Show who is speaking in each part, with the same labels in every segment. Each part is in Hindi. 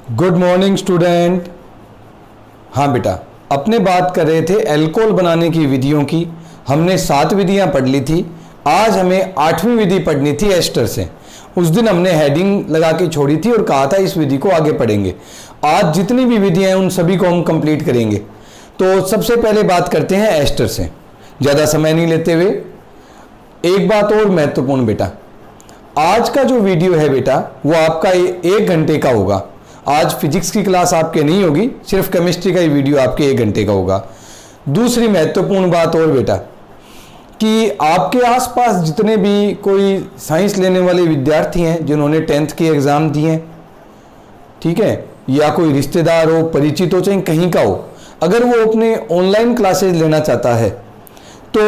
Speaker 1: Good morning student. हाँ बेटा, अपने बात कर रहे थे अल्कोहल बनाने की विधियों की। हमने 7 विधियां पढ़ ली थी। आज हमें 8वीं विधि पढ़नी थी एस्टर से। उस दिन हमने हेडिंग लगा के छोड़ी थी और कहा था इस विधि को आगे पढ़ेंगे। आज जितनी भी विधियां हैं उन सभी को हम कंप्लीट करेंगे। तो सबसे पहले बात करते हैं एस्टर से, ज़्यादा समय नहीं लेते हुए। एक बात और महत्वपूर्ण बेटा, आज का जो वीडियो है बेटा वो आपका 1 घंटे का होगा। आज फिजिक्स की क्लास आपके नहीं होगी, सिर्फ केमिस्ट्री का ही वीडियो आपके 1 घंटे का होगा। दूसरी महत्वपूर्ण बात और बेटा कि आपके आसपास जितने भी कोई साइंस लेने वाले विद्यार्थी हैं जिन्होंने 10th के एग्ज़ाम दिए हैं, ठीक है, या कोई रिश्तेदार हो, परिचित हो, चाहे कहीं का हो, अगर वो अपने ऑनलाइन क्लासेज लेना चाहता है तो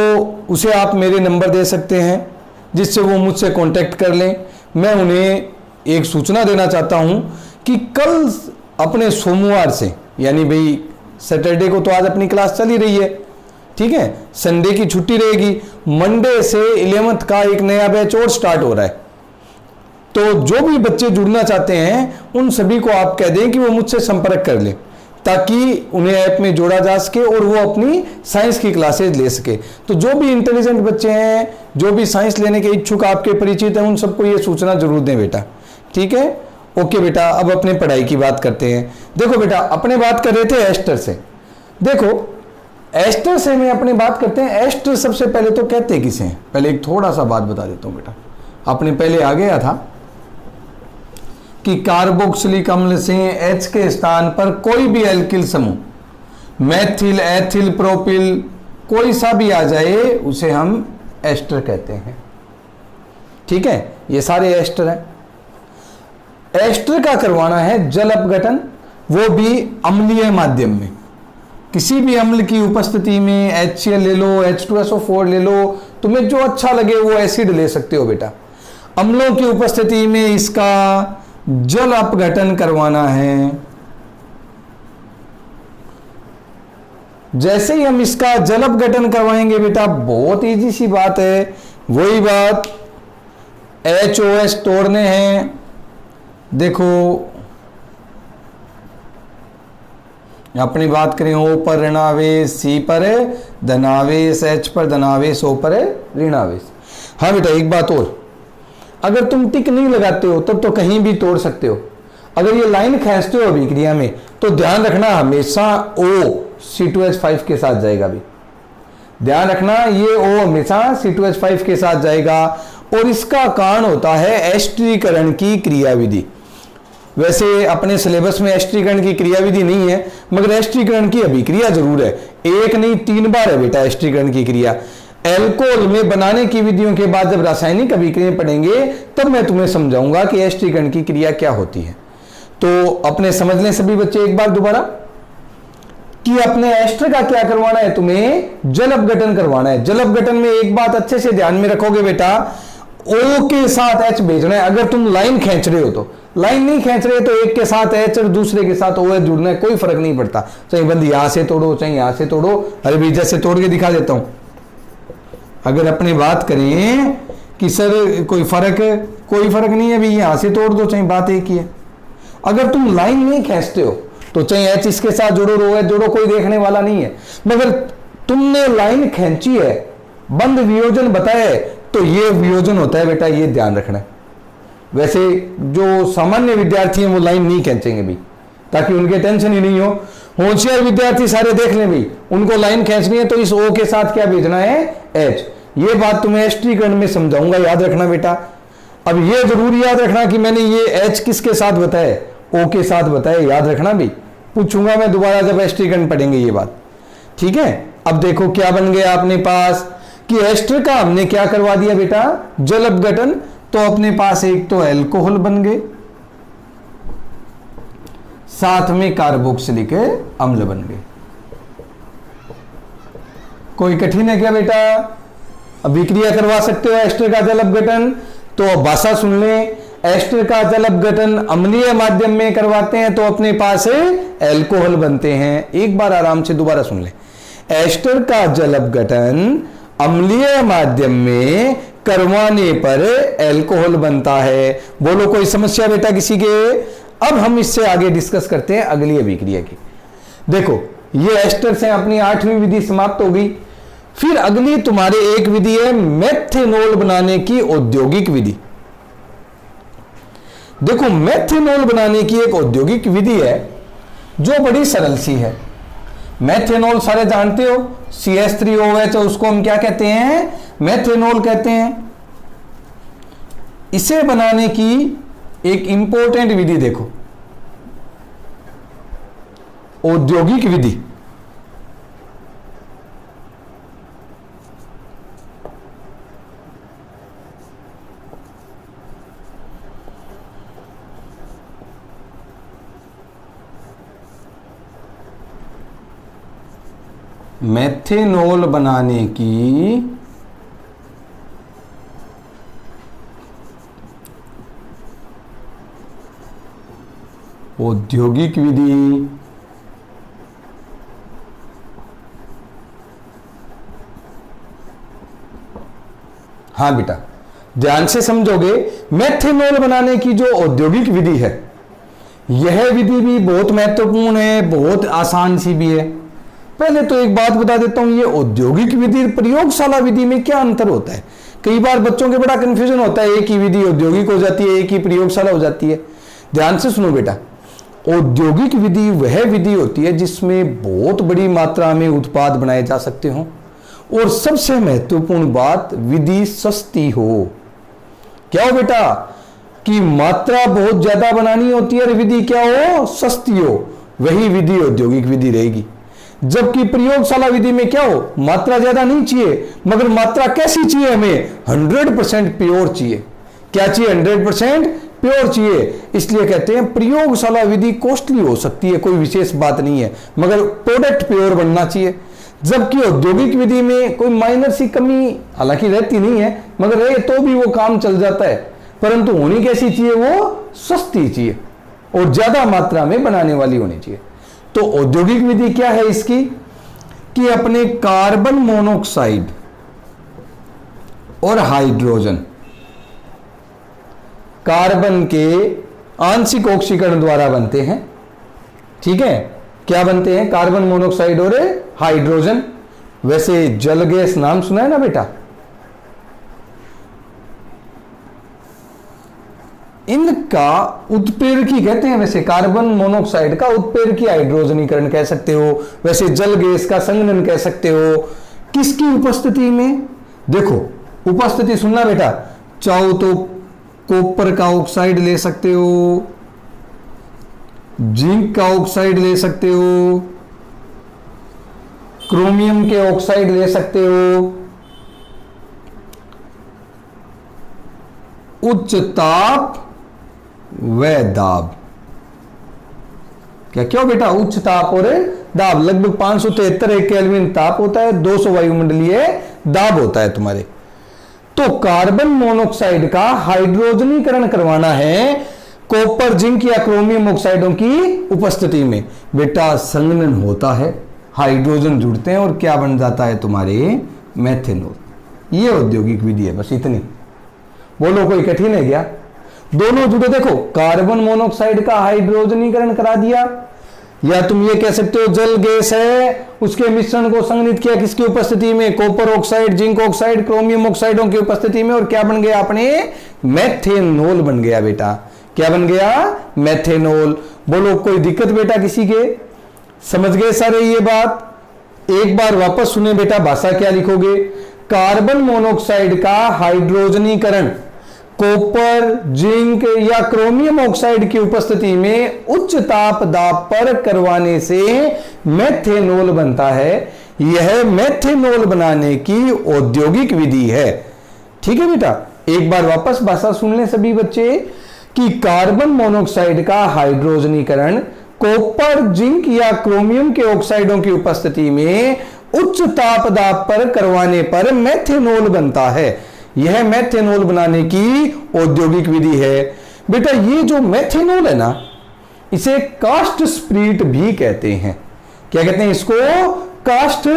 Speaker 1: उसे आप मेरे नंबर दे सकते हैं जिससे वो मुझसे कांटेक्ट कर लें। मैं उन्हें एक सूचना देना चाहता हूं कि कल अपने सोमवार से, यानी भाई सैटरडे को तो आज अपनी क्लास चल ही रही है, ठीक है, संडे की छुट्टी रहेगी, मंडे से 11th का एक नया बैच और स्टार्ट हो रहा है। तो जो भी बच्चे जुड़ना चाहते हैं उन सभी को आप कह दें कि वो मुझसे संपर्क कर लें ताकि उन्हें ऐप में जोड़ा जा सके और वो अपनी साइंस की क्लासेज ले सके। तो जो भी इंटेलिजेंट बच्चे हैं, जो भी साइंस लेने के इच्छुक आपके परिचित हैं, उन सबको ये सूचना जरूर दें बेटा, ठीक है। ओके बेटा, अब अपने पढ़ाई की बात करते हैं। देखो बेटा, अपने बात कर रहे थे एस्टर से। देखो एस्टर से में अपने बात करते हैं। एस्टर सबसे पहले तो कहते किसे हैं, पहले एक थोड़ा सा बात बता देता हूं बेटा। आपने पहले आ गया था कि कार्बोक्सिलिक अम्ल से H के स्थान पर कोई भी एल्किल समूह, मैथिल, एथिल, प्रोपिल, कोई सा भी आ जाए उसे हम एस्टर कहते हैं, ठीक है। ये सारे एस्टर हैं। एस्टर का करवाना है जल अपघटन, वो भी अम्लीय माध्यम में। किसी भी अम्ल की उपस्थिति में HCl ले लो, H2SO4 ले लो, तुम्हें जो अच्छा लगे वो एसिड ले सकते हो बेटा। अम्लों की उपस्थिति में इसका जल अपघटन करवाना है। जैसे ही हम इसका जल अपघटन करवाएंगे बेटा, बहुत इजी सी बात है, वही बात, HOS तोड़ने हैं। देखो अपनी बात करें, O पर ऋणावेश, C पर धनावेश, H पर धनावेश, O पर ऋणावेश। हाँ बेटा, एक बात और, अगर तुम टिक नहीं लगाते हो तब तो कहीं भी तोड़ सकते हो। अगर ये लाइन खींचते हो अभिक्रिया में तो ध्यान रखना हमेशा O C2H5 के साथ जाएगा। भी ध्यान रखना, ये O हमेशा C2H5 के साथ जाएगा और इसका कारण होता है एस्टरीकरण की क्रियाविधि। वैसे अपने सिलेबस में एस्टरीकरण की क्रियाविधि नहीं है, मगर एस्टरीकरण की अभिक्रिया जरूर है। 1 नहीं 3 बार है बेटा एस्टरीकरण की क्रिया। एल्कोहल में बनाने की विधियों के बाद जब रासायनिक अभिक्रियाएं पढ़ेंगे तब मैं तुम्हें समझाऊंगा कि एस्टरीकरण की क्रिया क्या होती है। तो अपने समझ लें सभी बच्चे एक बार दोबारा कि अपने एस्टर का क्या करवाना है, तुम्हें जल अपघटन करवाना है। जल अपघटन में एक बात अच्छे से ध्यान में रखोगे बेटा, O के साथ H भेजना है। अगर तुम लाइन खींच रहे हो तो, लाइन नहीं खींच रहे तो एक के साथ H और दूसरे के साथ OH जुड़ना है, कोई फर्क नहीं पड़ता। चाहे बंद यहां से तोड़ो चाहे यहां से तोड़ो। अरे भी जैसे तोड़ के दिखा देता हूं। अगर अपनी बात करें कि सर कोई फर्क नहीं है, अभी यहां से तोड़ दो, चाहे बात एक ही है। अगर तुम लाइन नहीं खींचते हो तो चाहे H इसके साथ जोड़ो, OH जोड़ो, कोई देखने वाला नहीं है। मगर तुमने लाइन खींची है, बंद वियोजन बताया है, तो ये वियोजन होता है बेटा, ये ध्यान रखना है। वैसे जो सामान्य विद्यार्थी हैं वो लाइन नहीं खींचेंगे भी, ताकि उनके टेंशन ही नहीं हो। होशियार विद्यार्थी सारे देख लें भी, उनको लाइन खींचनी है तो इस O के साथ क्या भेजना है, H। ये बात तुम्हें एस्टरीकरण में समझाऊंगा, याद रखना बेटा। अब ये जरूर याद रखना कि मैंने ये H किसके साथ बताया, O के साथ बताया, याद रखना भी। पूछूंगा मैं दोबारा जब एस्टरीकरण पढ़ेंगे ये बात, ठीक है। अब देखो क्या बन गया अपने पास कि एस्टर का हमने क्या करवा दिया बेटा, जल अपघटन। तो अपने पास एक तो एल्कोहल बन गए, साथ में कार्बोक्सिलिक अम्ल बन गए। कोई कठिन है क्या बेटा? अभिक्रिया करवा सकते हो एस्टर का जल अपघटन। तो भाषा सुन लें, एस्टर का जल अपघटन अम्लीय माध्यम में करवाते हैं तो अपने पास एल्कोहल बनते हैं। एक बार आराम से दोबारा सुन लें, एस्टर का जल अपघटन अम्लीय माध्यम में करवाने पर एल्कोहल बनता है। बोलो कोई समस्या बेटा किसी के? अब हम इससे आगे डिस्कस करते हैं अगली अभिक्रिया की। देखो ये एस्टर से अपनी 8वीं विधि समाप्त हो गई। फिर अगली तुम्हारे एक विधि है मेथेनॉल बनाने की औद्योगिक विधि। देखो मेथेनॉल बनाने की एक औद्योगिक विधि है जो बड़ी सरल सी है। मेथेनॉल सारे जानते हो, CH3OH, उसको हम क्या कहते हैं? मेथेनॉल कहते हैं। इसे बनाने की एक इंपॉर्टेंट विधि देखो, औद्योगिक विधि। मेथेनॉल बनाने की औद्योगिक विधि हाँ बेटा ध्यान से समझोगे। मेथेनॉल बनाने की जो औद्योगिक विधि है, यह विधि भी बहुत महत्वपूर्ण है, बहुत आसान सी भी है। पहले तो एक बात बता देता हूं, ये औद्योगिक विधि और प्रयोगशाला विधि में क्या अंतर होता है? कई बार बच्चों के बड़ा कंफ्यूजन होता है, एक ही विधि औद्योगिक हो जाती है, एक ही प्रयोगशाला हो जाती है। ध्यान से सुनो बेटा, औद्योगिक विधि वह विधि होती है जिसमें बहुत बड़ी मात्रा में उत्पाद बनाए जा सकते हो, और सबसे महत्वपूर्ण बात, विधि सस्ती हो। क्या हो बेटा? कि मात्रा बहुत ज्यादा बनानी होती है और विधि क्या हो? सस्ती हो। वही विधि औद्योगिक विधि रहेगी। जबकि प्रयोगशाला विधि में क्या हो? मात्रा ज्यादा नहीं चाहिए, मगर मात्रा कैसी चाहिए? हमें 100% प्योर चाहिए। क्या चाहिए? 100% प्योर चाहिए। इसलिए कहते हैं प्रयोगशाला विधि कॉस्टली हो सकती है, कोई विशेष बात नहीं है, मगर प्रोडक्ट प्योर बनना चाहिए। जबकि औद्योगिक विधि में कोई माइनर सी कमी हालांकि रहती नहीं है, मगर रहे तो भी वो काम चल जाता है, परंतु होनी कैसी चाहिए? वो सस्ती चाहिए और ज्यादा मात्रा में बनाने वाली होनी चाहिए। तो औद्योगिक विधि क्या है इसकी? कि अपने कार्बन मोनोऑक्साइड और हाइड्रोजन, कार्बन के आंशिक ऑक्सीकरण द्वारा बनते हैं। ठीक है, क्या बनते हैं? कार्बन मोनोऑक्साइड और हाइड्रोजन। वैसे जल गैस नाम सुना है ना बेटा? इनका उत्प्रेरकी कहते हैं। वैसे कार्बन मोनोऑक्साइड का उत्प्रेरकी हाइड्रोजनीकरण कह सकते हो, वैसे जल गैस का संघनन कह सकते हो। किसकी उपस्थिति में? देखो उपस्थिति सुनना बेटा, चाहो तो कॉपर का ऑक्साइड ले सकते हो, जिंक का ऑक्साइड ले सकते हो, क्रोमियम के ऑक्साइड ले सकते हो। उच्च ताप व दाब। क्या क्यों बेटा? उच्च ताप और दाब। लगभग 573 केल्विन ताप होता है, 200 वायुमंडलीय दाब होता है तुम्हारे। तो कार्बन मोनोऑक्साइड का हाइड्रोजनीकरण करवाना है कॉपर, जिंक या क्रोमियम ऑक्साइडों की उपस्थिति में। बेटा संघनन होता है, हाइड्रोजन जुड़ते हैं और क्या बन जाता है तुम्हारे? मेथेनॉल। ये औद्योगिक विधि है, बस इतनी। बोलो कोई कठिन है क्या? दोनों जुड़े। देखो कार्बन मोनोऑक्साइड का हाइड्रोजनीकरण करा दिया, या तुम ये कह सकते हो जल गैस है, उसके मिश्रण को संघनित किया किसकी उपस्थिति में? Copper oxide, zinc oxide, chromium ऑक्साइडों की उपस्थिति में, और क्या बन गया? अपने मेथेनॉल बन गया बेटा। क्या बन गया? मेथेनॉल। बोलो कोई दिक्कत बेटा किसी के? समझ गए सारे ये बात? एक बार वापस सुने बेटा, भाषा क्या लिखोगे? कार्बन मोनोऑक्साइड का हाइड्रोजनीकरण कॉपर, जिंक या क्रोमियम ऑक्साइड की उपस्थिति में उच्च ताप दाब पर करवाने से मेथेनॉल बनता है। यह मेथेनॉल बनाने की औद्योगिक विधि है। ठीक है बेटा, एक बार वापस भाषा सुन लें सभी बच्चे कि कार्बन मोनोऑक्साइड का हाइड्रोजनीकरण कॉपर, जिंक या क्रोमियम के ऑक्साइडों की उपस्थिति में उच्च ताप दाब पर करवाने पर मेथेनॉल बनता है। यह मेथेनॉल बनाने की औद्योगिक विधि है। बेटा ये जो मेथेनॉल है ना, इसे कास्ट स्प्रीट भी कहते हैं। क्या कहते हैं इसको? कास्ट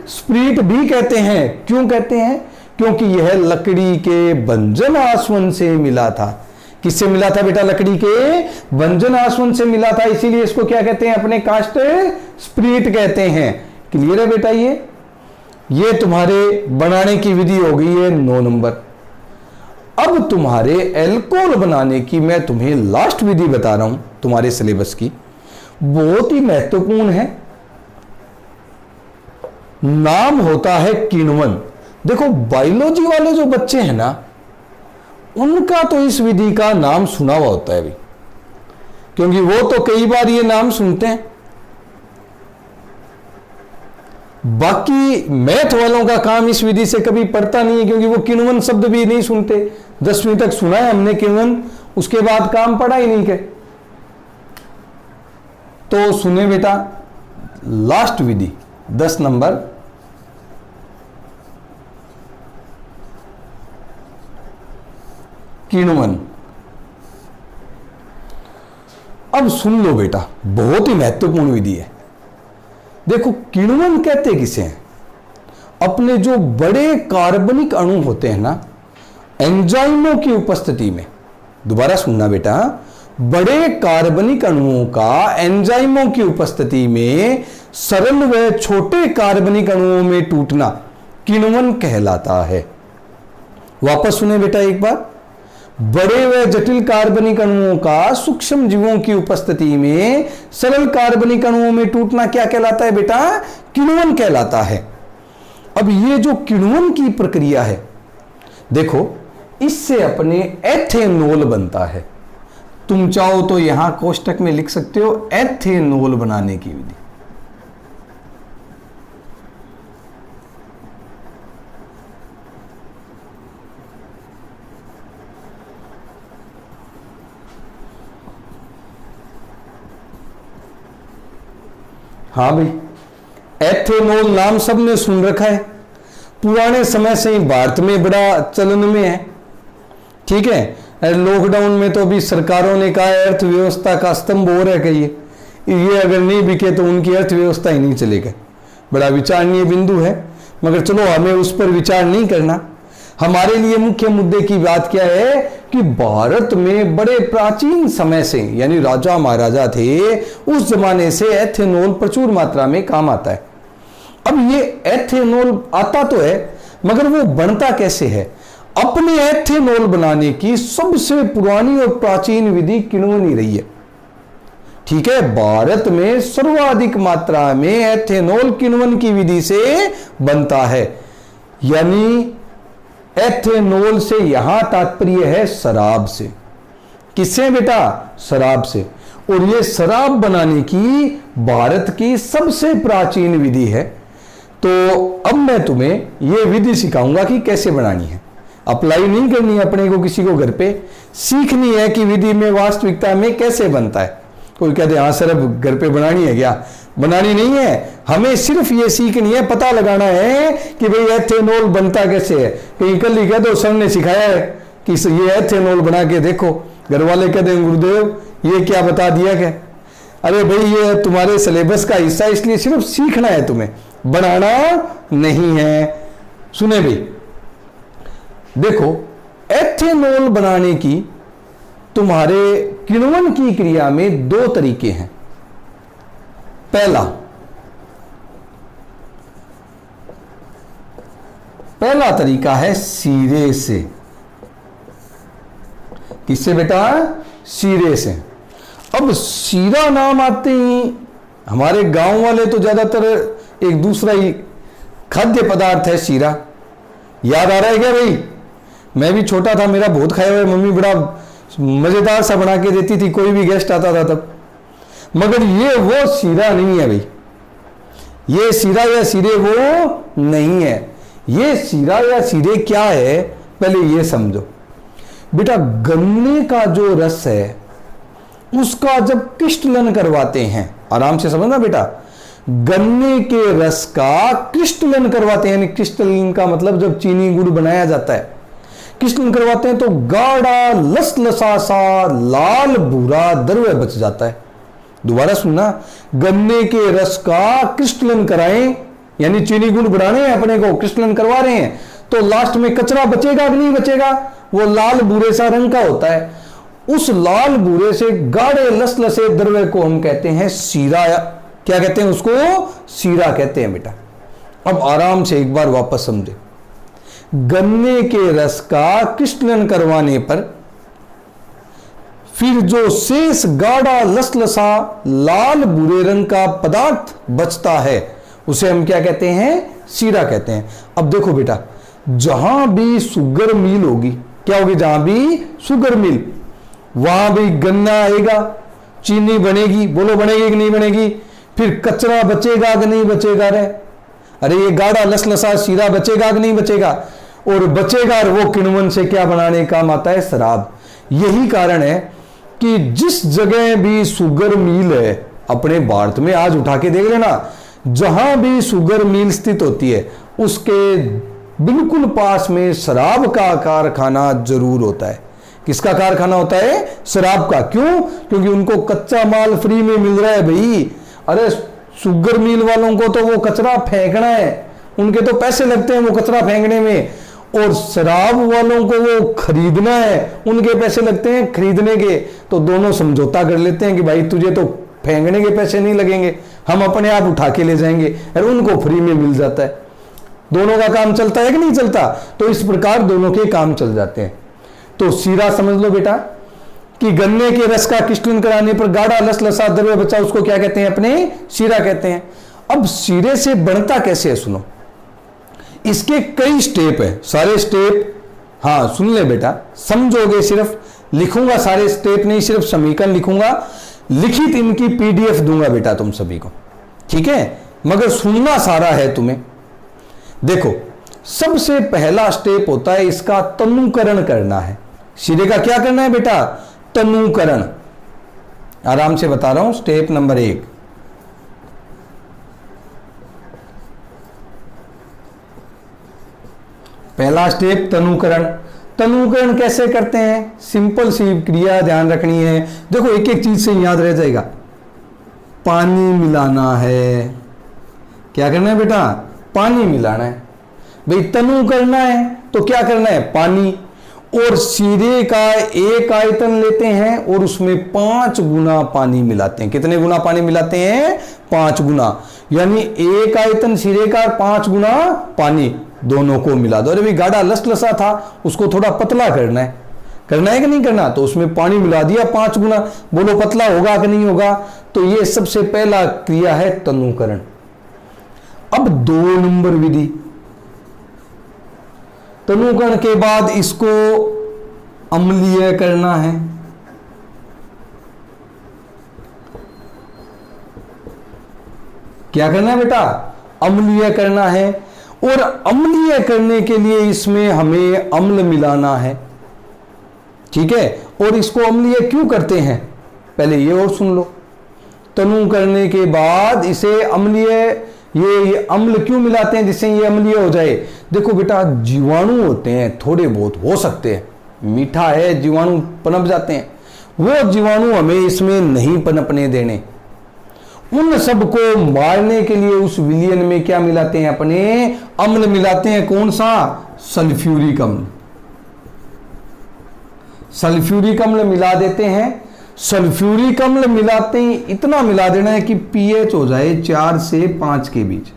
Speaker 1: स्प्रीट भी कहते हैं। क्यों कहते हैं? क्योंकि यह लकड़ी के बंजन आसवन से मिला था। किससे मिला था बेटा? लकड़ी के भंजन आसवन से मिला था, इसीलिए इसको क्या कहते हैं? अपने कास्ट स्पिरिट कहते हैं। क्लियर है बेटा? ये तुम्हारे बनाने की विधि हो गई है 9 नंबर। अब तुम्हारे अल्कोहल बनाने की मैं तुम्हें लास्ट विधि बता रहा हूं तुम्हारे सिलेबस की, बहुत ही महत्वपूर्ण है। नाम होता है किण्वन। देखो बायोलॉजी वाले जो बच्चे हैं ना, उनका तो इस विधि का नाम सुना हुआ होता है भाई, क्योंकि वो तो कई बार ये नाम सुनते हैं। बाकी मैथ वालों का काम इस विधि से कभी पढ़ता नहीं है, क्योंकि वो किण्वन शब्द भी नहीं सुनते। 10वीं तक सुना है हमने किण्वन, उसके बाद काम पढ़ा ही नहीं के। तो सुने बेटा, लास्ट विधि 10 नंबर, किण्वन। अब सुन लो बेटा, बहुत ही महत्वपूर्ण विधि है। देखो किण्वन कहते किसे हैं? अपने जो बड़े कार्बनिक अणु होते हैं ना, एंजाइमों की उपस्थिति में, दोबारा सुनना बेटा, बड़े कार्बनिक अणुओं का एंजाइमों की उपस्थिति में सरल व छोटे कार्बनिक अणुओं में टूटना किण्वन कहलाता है। वापस सुने बेटा एक बार, बड़े व जटिल कार्बनिक अणुओं का सूक्ष्म जीवों की उपस्थिति में सरल कार्बनिक अणुओं में टूटना क्या कहलाता है बेटा? किण्वन कहलाता है। अब ये जो किण्वन की प्रक्रिया है, देखो इससे अपने एथेनॉल बनता है। तुम चाहो तो यहां कोष्टक में लिख सकते हो एथेनॉल बनाने की विधि। हाँ भाई, एथेनॉल नाम सबने सुन रखा है, पुराने समय से ही भारत में बड़ा चलन में है। ठीक है, लॉकडाउन में तो अभी सरकारों ने कहा अर्थव्यवस्था का स्तंभ हो रहा है, ये अगर नहीं बिके तो उनकी अर्थव्यवस्था ही नहीं चलेगा। बड़ा विचारणीय बिंदु है, मगर चलो हमें उस पर विचार नहीं करना। हमारे लिए मुख्य मुद्दे की बात क्या है कि भारत में बड़े प्राचीन समय से, यानी राजा महाराजा थे उस जमाने से एथेनॉल प्रचुर मात्रा में काम आता है। अब ये एथेनॉल आता तो है, मगर वो बनता कैसे है? अपने एथेनॉल बनाने की सबसे पुरानी और प्राचीन विधि किण्वन ही रही है। ठीक है, भारत में सर्वाधिक मात्रा में एथेनॉल किण्वन की विधि से बनता है। यानी एथेनॉल से यहां तात्पर्य है शराब से। किससे बेटा? शराब से। और यह शराब बनाने की भारत की सबसे प्राचीन विधि है। तो अब मैं तुम्हें यह विधि सिखाऊंगा कि कैसे बनानी है। अप्लाई नहीं करनी है अपने को किसी को, घर पे सीखनी है कि विधि में वास्तविकता में कैसे बनता है। कोई कहते हाँ सर अब घर पे बनानी है क्या? बनानी नहीं है, हमें सिर्फ ये सीखनी है, पता लगाना है कि भाई एथेनॉल बनता कैसे है। कहीं कल ही कह दो सर ने सिखाया है कि ये एथेनॉल बना के देखो, घर वाले कहते हैं गुरुदेव ये क्या बता दिया क्या? अरे भाई ये तुम्हारे सिलेबस का हिस्सा, इसलिए सिर्फ सीखना है, तुम्हें बनाना नहीं है। सुने भाई, देखो एथेनॉल बनाने की तुम्हारे किण्वन की क्रिया में 2 तरीके हैं। पहला तरीका है सीरे से। किससे बेटा? सीरे से। अब सीरा नाम आते ही हमारे गांव वाले तो ज्यादातर एक दूसरा ही खाद्य पदार्थ है सीरा। याद आ रहा है क्या भाई? मैं भी छोटा था, मेरा बहुत खाया हुआ है, मम्मी बड़ा मजेदार सा बना के देती थी, कोई भी गेस्ट आता था तब। मगर ये वो सीरा नहीं है भाई, ये सीरा या सीरे वो नहीं है। ये सीरा या सीरे क्या है पहले ये समझो बेटा। गन्ने का जो रस है उसका जब क्रिस्टलन करवाते हैं, आराम से समझना बेटा, गन्ने के रस का क्रिस्टलन करवाते हैं। क्रिस्टलन का मतलब जब चीनी गुड़ बनाया जाता है, क्रिस्टलन करवाते हैं तो गाढ़ा लसलसा सा लाल भूरा द्रव्य बच जाता है। दोबारा सुनना, गन्ने के रस का क्रिस्टलन कराएं, यानी चीनी गुड़ बनाने हैं अपने को, क्रिस्टलन करवा रहे हैं, तो लास्ट में कचरा बचेगा कि नहीं बचेगा? वो लाल भूरे सा रंग का होता है। उस लाल भूरे से गाढ़े लसलसे द्रव्य को हम कहते हैं सीरा। क्या कहते हैं उसको? सीरा कहते हैं बेटा। अब आराम से एक बार वापस समझे। गन्ने के रस का क्रिस्टलन करवाने पर फिर जो शेष गाढ़ा लसलसा लाल भूरे रंग का पदार्थ बचता है उसे हम क्या कहते हैं? सीरा कहते हैं। अब देखो बेटा, जहां भी शुगर मिल होगी, क्या होगी? जहां भी शुगर मिल, वहां भी गन्ना आएगा, चीनी बनेगी। बोलो बनेगी कि नहीं बनेगी? फिर कचरा बचेगा कि नहीं बचेगा? रे अरे ये गाढ़ा लसलसा सीरा बचेगा कि नहीं बचेगा? और बचेगा, और वो किण्वन से क्या बनाने काम आता है? शराब। यही कारण है कि जिस जगह भी शुगर मिल है अपने भारत में, आज उठा के देख लेना, जहां भी शुगर मिल स्थित होती है उसके बिल्कुल पास में शराब का कारखाना जरूर होता है। किसका कारखाना होता है? शराब का। क्यों? क्योंकि उनको कच्चा माल फ्री में मिल रहा है भाई। अरे शुगर मिल वालों को तो वो कचरा फेंकना है, उनके तो पैसे लगते हैं वो कचरा फेंकने में, और शराब वालों को वो खरीदना है, उनके पैसे लगते हैं खरीदने के। तो दोनों समझौता कर लेते हैं कि भाई तुझे तो फेंकने के पैसे नहीं लगेंगे, हम अपने आप उठा के ले जाएंगे, और उनको फ्री में मिल जाता है। दोनों का काम चलता है कि नहीं चलता? तो इस प्रकार दोनों के काम चल जाते हैं। तो सीरा समझ लो बेटा कि गन्ने के रस का क्रिस्टलन कराने पर गाढ़ा लसलसा द्रव्य बचा, उसको क्या कहते हैं? अपने सीरा कहते हैं। अब सीरे से बनता कैसे है सुनो। इसके कई स्टेप है, सारे स्टेप हाँ सुन ले बेटा, समझोगे। सिर्फ लिखूंगा, सारे स्टेप नहीं, सिर्फ समीकरण लिखूंगा, लिखित इनकी पीडीएफ दूंगा बेटा तुम सभी को, ठीक है? मगर सुनना सारा है तुम्हें। देखो, सबसे पहला स्टेप होता है इसका तनुकरण करना है। सीरे का क्या करना है बेटा? तनुकरण। आराम से बता रहा हूं, स्टेप नंबर 1। पहला स्टेप तनुकरण। तनुकरण कैसे करते हैं? सिंपल सी क्रिया ध्यान रखनी है। देखो, एक एक चीज से याद रह जाएगा। पानी मिलाना है। क्या करना है बेटा? पानी मिलाना है। भाई तनु करना है तो क्या करना है? पानी। और सीरे का एक आयतन लेते हैं और उसमें 5 गुना पानी मिलाते हैं। कितने गुना पानी मिलाते हैं? 5 गुना। यानी एक आयतन सीरे का 5 गुना पानी, दोनों को मिला दो। अरे भाई गाढ़ा लसलसा था, उसको थोड़ा पतला करना है। करना है कि नहीं करना? तो उसमें पानी मिला दिया 5 गुना। बोलो पतला होगा कि नहीं होगा? तो ये सबसे पहला क्रिया है तनुकरण। अब 2 नंबर विधि, तनुकरण के बाद इसको अम्लीय करना है। क्या करना है बेटा? अम्लीय करना है। और अम्लीय करने के लिए इसमें हमें अम्ल मिलाना है, ठीक है? और इसको अम्लीय क्यों करते हैं पहले ये और सुन लो। तनु करने के बाद इसे अम्लीय, ये अम्ल क्यों मिलाते हैं जिससे ये अम्लीय हो जाए? देखो बेटा, जीवाणु होते हैं, थोड़े बहुत हो सकते हैं, मीठा है, जीवाणु पनप जाते हैं, वो जीवाणु हमें इसमें नहीं पनपने देने। उन सबको मारने के लिए उस विलयन में क्या मिलाते हैं? अपने अम्ल मिलाते हैं। कौन सा? सल्फ्यूरिक अम्ल। सल्फ्यूरिक अम्ल मिला देते हैं। सल्फ्यूरिक अम्ल मिलाते ही इतना मिला देना है कि पीएच हो जाए 4 से 5 के बीच।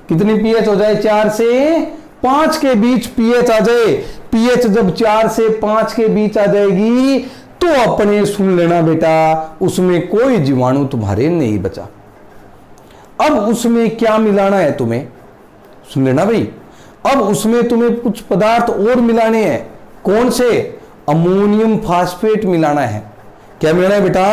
Speaker 1: कितनी पीएच हो जाए? 4 से 5 के बीच पीएच आ जाए। पीएच जब 4 से 5 के बीच आ जाएगी तो अपने सुन लेना बेटा, उसमें कोई जीवाणु तुम्हारे नहीं बचा। अब उसमें क्या मिलाना है तुम्हें? सुन लेना भाई, अब उसमें तुम्हें कुछ पदार्थ और मिलाने हैं। कौन से? अमोनियम फास्फेट मिलाना है। क्या मिलाना है बेटा?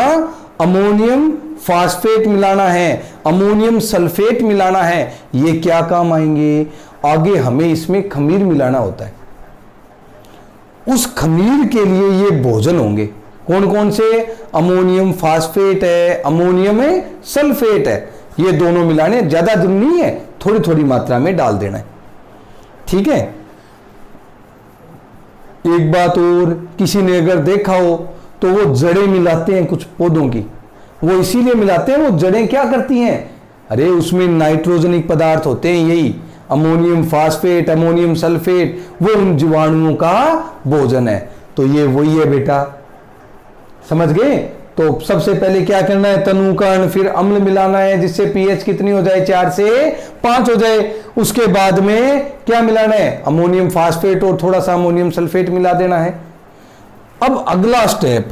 Speaker 1: अमोनियम फास्फेट मिलाना है, अमोनियम सल्फेट मिलाना है। ये क्या काम आएंगे? आगे हमें इसमें खमीर मिलाना होता है। उस खमीर के लिए ये भोजन होंगे। कौन कौन से? अमोनियम फास्फेट है, अमोनियम सल्फेट है। ये दोनों मिलाने, ज्यादा दूर नहीं है, थोड़ी थोड़ी मात्रा में डाल देना है, ठीक है? एक बात और, किसी ने अगर देखा हो तो वो जड़ें मिलाते हैं कुछ पौधों की। वो इसीलिए मिलाते हैं, वो जड़ें क्या करती हैं? अरे उसमें नाइट्रोजनिक पदार्थ होते हैं, यही अमोनियम फास्फेट, अमोनियम सल्फेट, वो उन जीवाणुओं का भोजन है। तो ये वही है बेटा, समझ गए। तो सबसे पहले क्या करना है, तनुकरण, फिर अम्ल मिलाना है जिससे पीएच कितनी हो जाए, 4 से 5 हो जाए। उसके बाद में क्या मिलाना है, अमोनियम फास्फेट और थोड़ा सा अमोनियम सल्फेट मिला देना है। अब अगला स्टेप,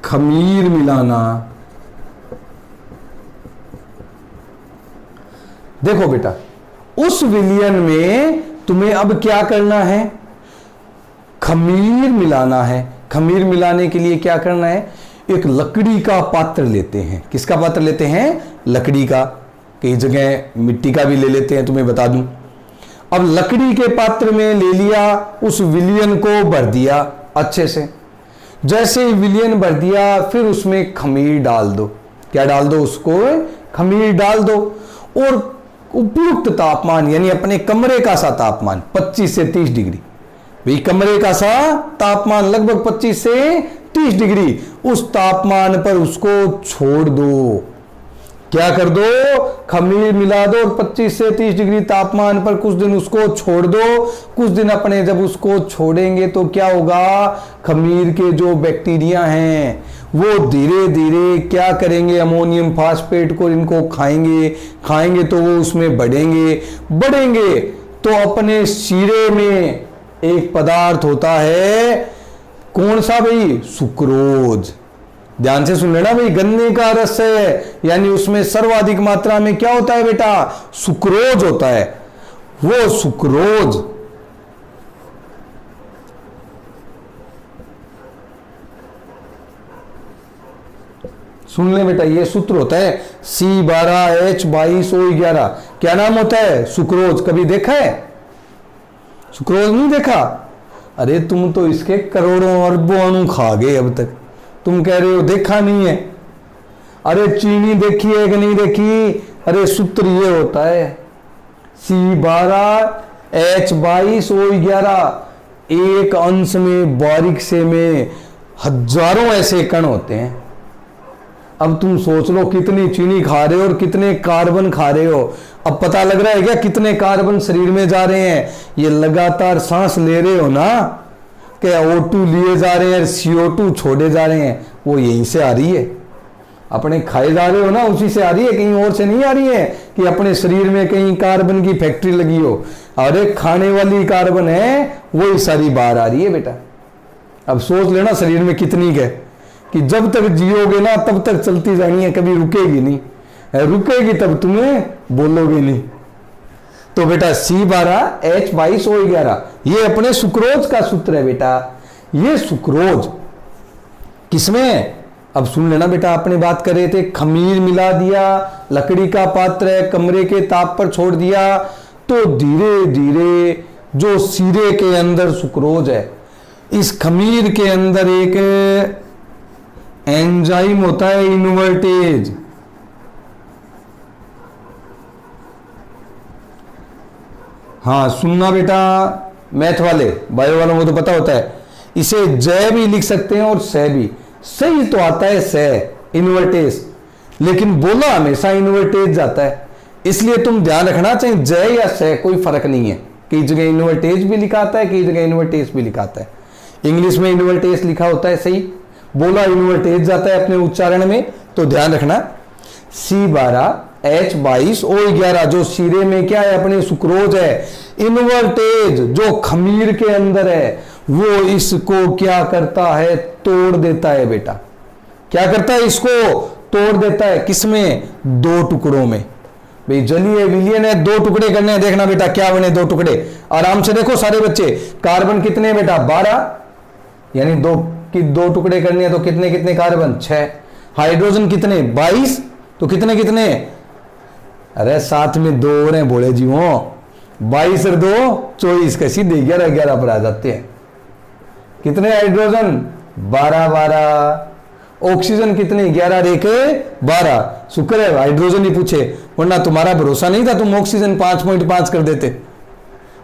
Speaker 1: खमीर मिलाना। देखो बेटा, उस विलयन में तुम्हें अब क्या करना है, खमीर मिलाना है। खमीर मिलाने के लिए क्या करना है, एक लकड़ी का पात्र लेते हैं। किसका पात्र लेते हैं, लकड़ी का, कई जगह मिट्टी का भी ले लेते हैं, तुम्हें बता दूं। अब लकड़ी के पात्र में ले लिया, उस विलयन को भर दिया अच्छे से। जैसे ही विलयन भर दिया, फिर उसमें खमीर डाल दो। क्या डाल दो, उसको खमीर डाल दो। और उपयुक्त तापमान, यानी अपने कमरे का सा तापमान 25 से 30 डिग्री, भाई कमरे का सा तापमान लगभग 25 से 30 डिग्री, उस तापमान पर उसको छोड़ दो। क्या कर दो, खमीर मिला दो और 25 से 30 डिग्री तापमान पर कुछ दिन उसको छोड़ दो। कुछ दिन अपने जब उसको छोड़ेंगे तो क्या होगा, खमीर के जो बैक्टीरिया हैं वो धीरे धीरे क्या करेंगे, अमोनियम फास्फेट को इनको खाएंगे तो वो उसमें बढ़ेंगे तो अपने शीरे में एक पदार्थ होता है, कौन सा भाई, सुक्रोज। ध्यान से सुन लेना भाई, गन्ने का रस है, यानी उसमें सर्वाधिक मात्रा में क्या होता है बेटा, सुक्रोज होता है। वो सुक्रोज सुन ले बेटा, ये सूत्र होता है C12H22O11। क्या नाम होता है, सुक्रोज। कभी देखा है सुक्रोज, नहीं देखा? अरे तुम तो इसके करोड़ों अरबों अणु खा गए अब तक, तुम कह रहे हो देखा नहीं है। अरे चीनी देखी है कि नहीं देखी? अरे सूत्र ये होता है C12H22O11। एक अंश में बारीक से में हजारों ऐसे कण होते हैं। अब तुम सोच लो कितनी चीनी खा रहे हो और कितने कार्बन खा रहे हो। अब पता लग रहा है क्या कितने कार्बन शरीर में जा रहे हैं? ये लगातार सांस ले रहे हो ना, क्या O2 लिए जा रहे हैं, CO2 छोड़े जा रहे हैं, वो यहीं से आ रही है। अपने खाए जा रहे हो ना, उसी से आ रही है, कहीं और से नहीं आ रही है कि अपने शरीर में कहीं कार्बन की फैक्ट्री लगी हो। अरे खाने वाली कार्बन है, वही सारी बाहर आ रही है बेटा। अब सोच लेना शरीर में कितनी है कि जब तक जियोगे ना तब तक चलती जानी है, कभी रुकेगी नहीं। रुकेगी तब तुम्हें बोलोगे नहीं। तो बेटा C12H22O11 ये अपने सुक्रोज का सूत्र है बेटा। ये सुक्रोज किसमें, अब सुन लेना बेटा, आपने बात कर रहे थे खमीर मिला दिया, लकड़ी का पात्र है, कमरे के ताप पर छोड़ दिया, तो धीरे धीरे जो शीरे के अंदर सुक्रोज है, इस खमीर के अंदर एक एंजाइम होता है इन्वर्टेज। हाँ सुनना बेटा, मैथ वाले बायो वालों को तो पता होता है, इसे जय भी लिख सकते हैं और सह भी। सही तो आता है सह, इन्वर्टेज, लेकिन बोला हमेशा इन्वर्टेज जाता है। इसलिए तुम ध्यान रखना, चाहे जय या सह कोई फर्क नहीं है। कई जगह इन्वर्टेज भी लिखा आता है, कई जगह इन्वर्टेज भी लिखा आता है। इंग्लिश में इन्वर्टेज लिखा होता है सही, बोला इन्वर्टेज जाता है अपने उच्चारण में। तो ध्यान रखना C12H22O11 जो शीरे में क्या है, अपने सुक्रोज है, इन्वर्टेज जो खमीर के अंदर है, वो इसको क्या करता है, तोड़ देता है बेटा। क्या करता है, इसको तोड़ देता है। किसमें, 2 टुकड़ों में। भाई जलीय विलयन है, 2 टुकड़े करने हैं। देखना बेटा क्या बने 2 टुकड़े, आराम से देखो सारे बच्चे। कार्बन कितने बेटा, 12, यानी 2 टुकड़े करने हैं तो कितने कितने कार्बन, 6। हाइड्रोजन कितने, 22, तो कितने कितने, अरे साथ में 2 और हैं भोले जी हो, 22 और 2 24, का सीधे 11 पर आ जाते हैं। कितने हाइड्रोजन, 12। ऑक्सीजन कितने, 11 एक 12। शुक्र है हाइड्रोजन ही पूछे, वरना तुम्हारा भरोसा नहीं था, तुम ऑक्सीजन 5.5 कर देते।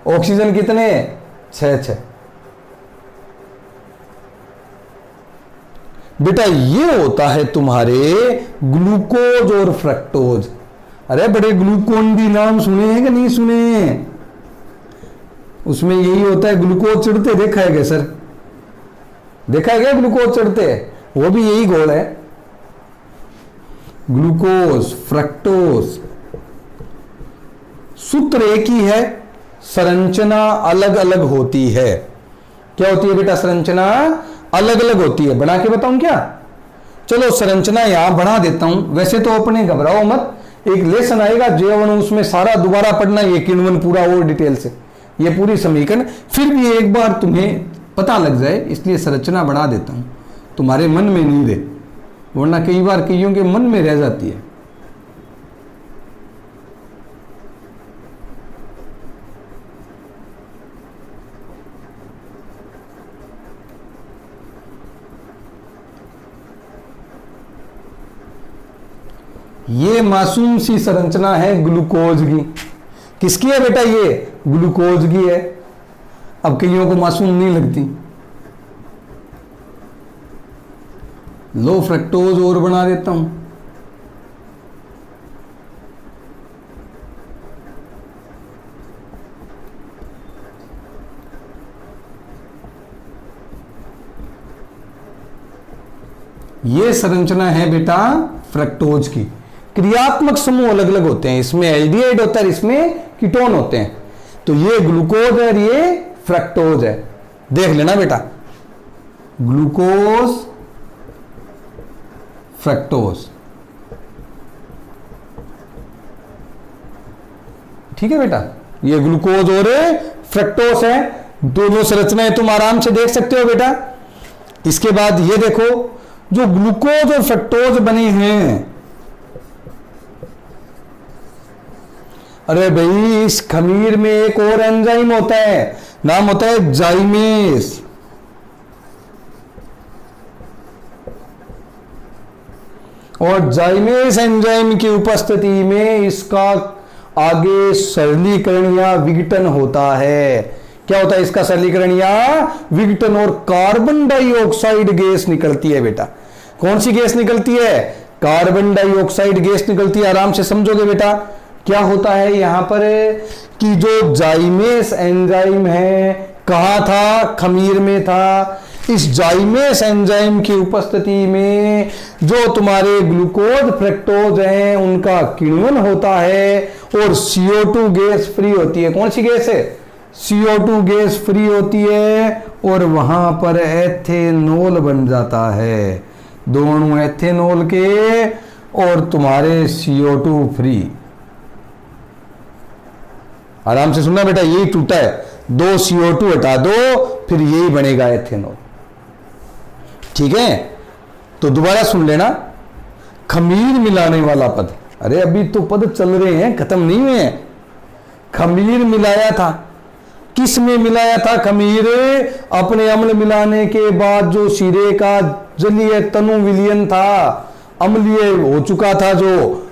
Speaker 1: ऑक्सीजन कितने, 6। बेटा ये होता है तुम्हारे ग्लूकोज और फ्रक्टोज। अरे बड़े ग्लूकोन डी नाम सुने हैं कि नहीं सुने हैं? उसमें यही होता है, ग्लूकोज चढ़ते देखा है क्या सर? देखा है क्या ग्लूकोज चढ़ते? वो भी यही घोल है, ग्लूकोज फ्रक्टोज। सूत्र एक ही है, संरचना अलग अलग होती है। क्या होती है बेटा? संरचना अलग अलग होती है। बना के बताऊं क्या? चलो संरचना यहां बढ़ा देता हूं। वैसे तो अपने घबराओ मत, एक लेसन आएगा J1, उसमें सारा दोबारा पढ़ना, ये किण्वन पूरा और डिटेल से, ये पूरी समीकरण फिर भी एक बार तुम्हें पता लग जाए, इसलिए संरचना बढ़ा देता हूं, तुम्हारे मन में नहीं रहे, वरना कई बार कईयों के मन में रह जाती है। ये मासूम सी संरचना है ग्लूकोज की। किसकी है बेटा? ये ग्लूकोज की है। अब कईयों को मासूम नहीं लगती, लो फ्रक्टोज और बना देता हूं। ये संरचना है बेटा फ्रक्टोज की। क्रियात्मक समूह अलग अलग होते हैं, इसमें एल्डिहाइड होता है, इसमें कीटोन होते हैं। तो ये ग्लूकोज है और ये फ्रक्टोज है। देख लेना बेटा, ग्लूकोज फ्रक्टोज, ठीक है बेटा? ये ग्लूकोज और फ्रक्टोज है, दोनों संरचनाएं तुम आराम से देख सकते हो बेटा। इसके बाद ये देखो, जो ग्लूकोज और फ्रक्टोज बने हैं, अरे भाई इस खमीर में एक और एंजाइम होता है, नाम होता है जाइमेस। और जाइमेस एंजाइम की उपस्थिति में इसका आगे सरलीकरण या विघटन होता है। क्या होता है इसका सरलीकरण या विघटन? और कार्बन डाइऑक्साइड गैस निकलती है बेटा। कौन सी गैस निकलती है? कार्बन डाइऑक्साइड गैस निकलती है। आराम से समझोगे बेटा। क्या होता है यहां पर कि जो जाइमेस एंजाइम है, कहां था? खमीर में था। इस जाइमेस एंजाइम की उपस्थिति में जो तुम्हारे ग्लूकोज फ्रक्टोज हैं उनका किण्वन होता है और CO2 गैस फ्री होती है। कौन सी गैस है? CO2 गैस फ्री होती है और वहां पर एथेनॉल बन जाता है। दोनों एथेनॉल के और तुम्हारे CO2 फ्री। आराम से सुनना बेटा, यही टूटा है, 2 CO2 हटा दो, फिर यही बनेगा एथेनॉल। ठीक है? तो दोबारा सुन लेना, खमीर मिलाने वाला पद। अरे अभी तो पद चल रहे हैं, खत्म नहीं हुए हैं। खमीर मिलाया था, किस में मिलाया था खमीर? अपने अम्ल मिलाने के बाद जो सिरे का जलीय तनु विलयन था, अम्लीय हो चुका था जो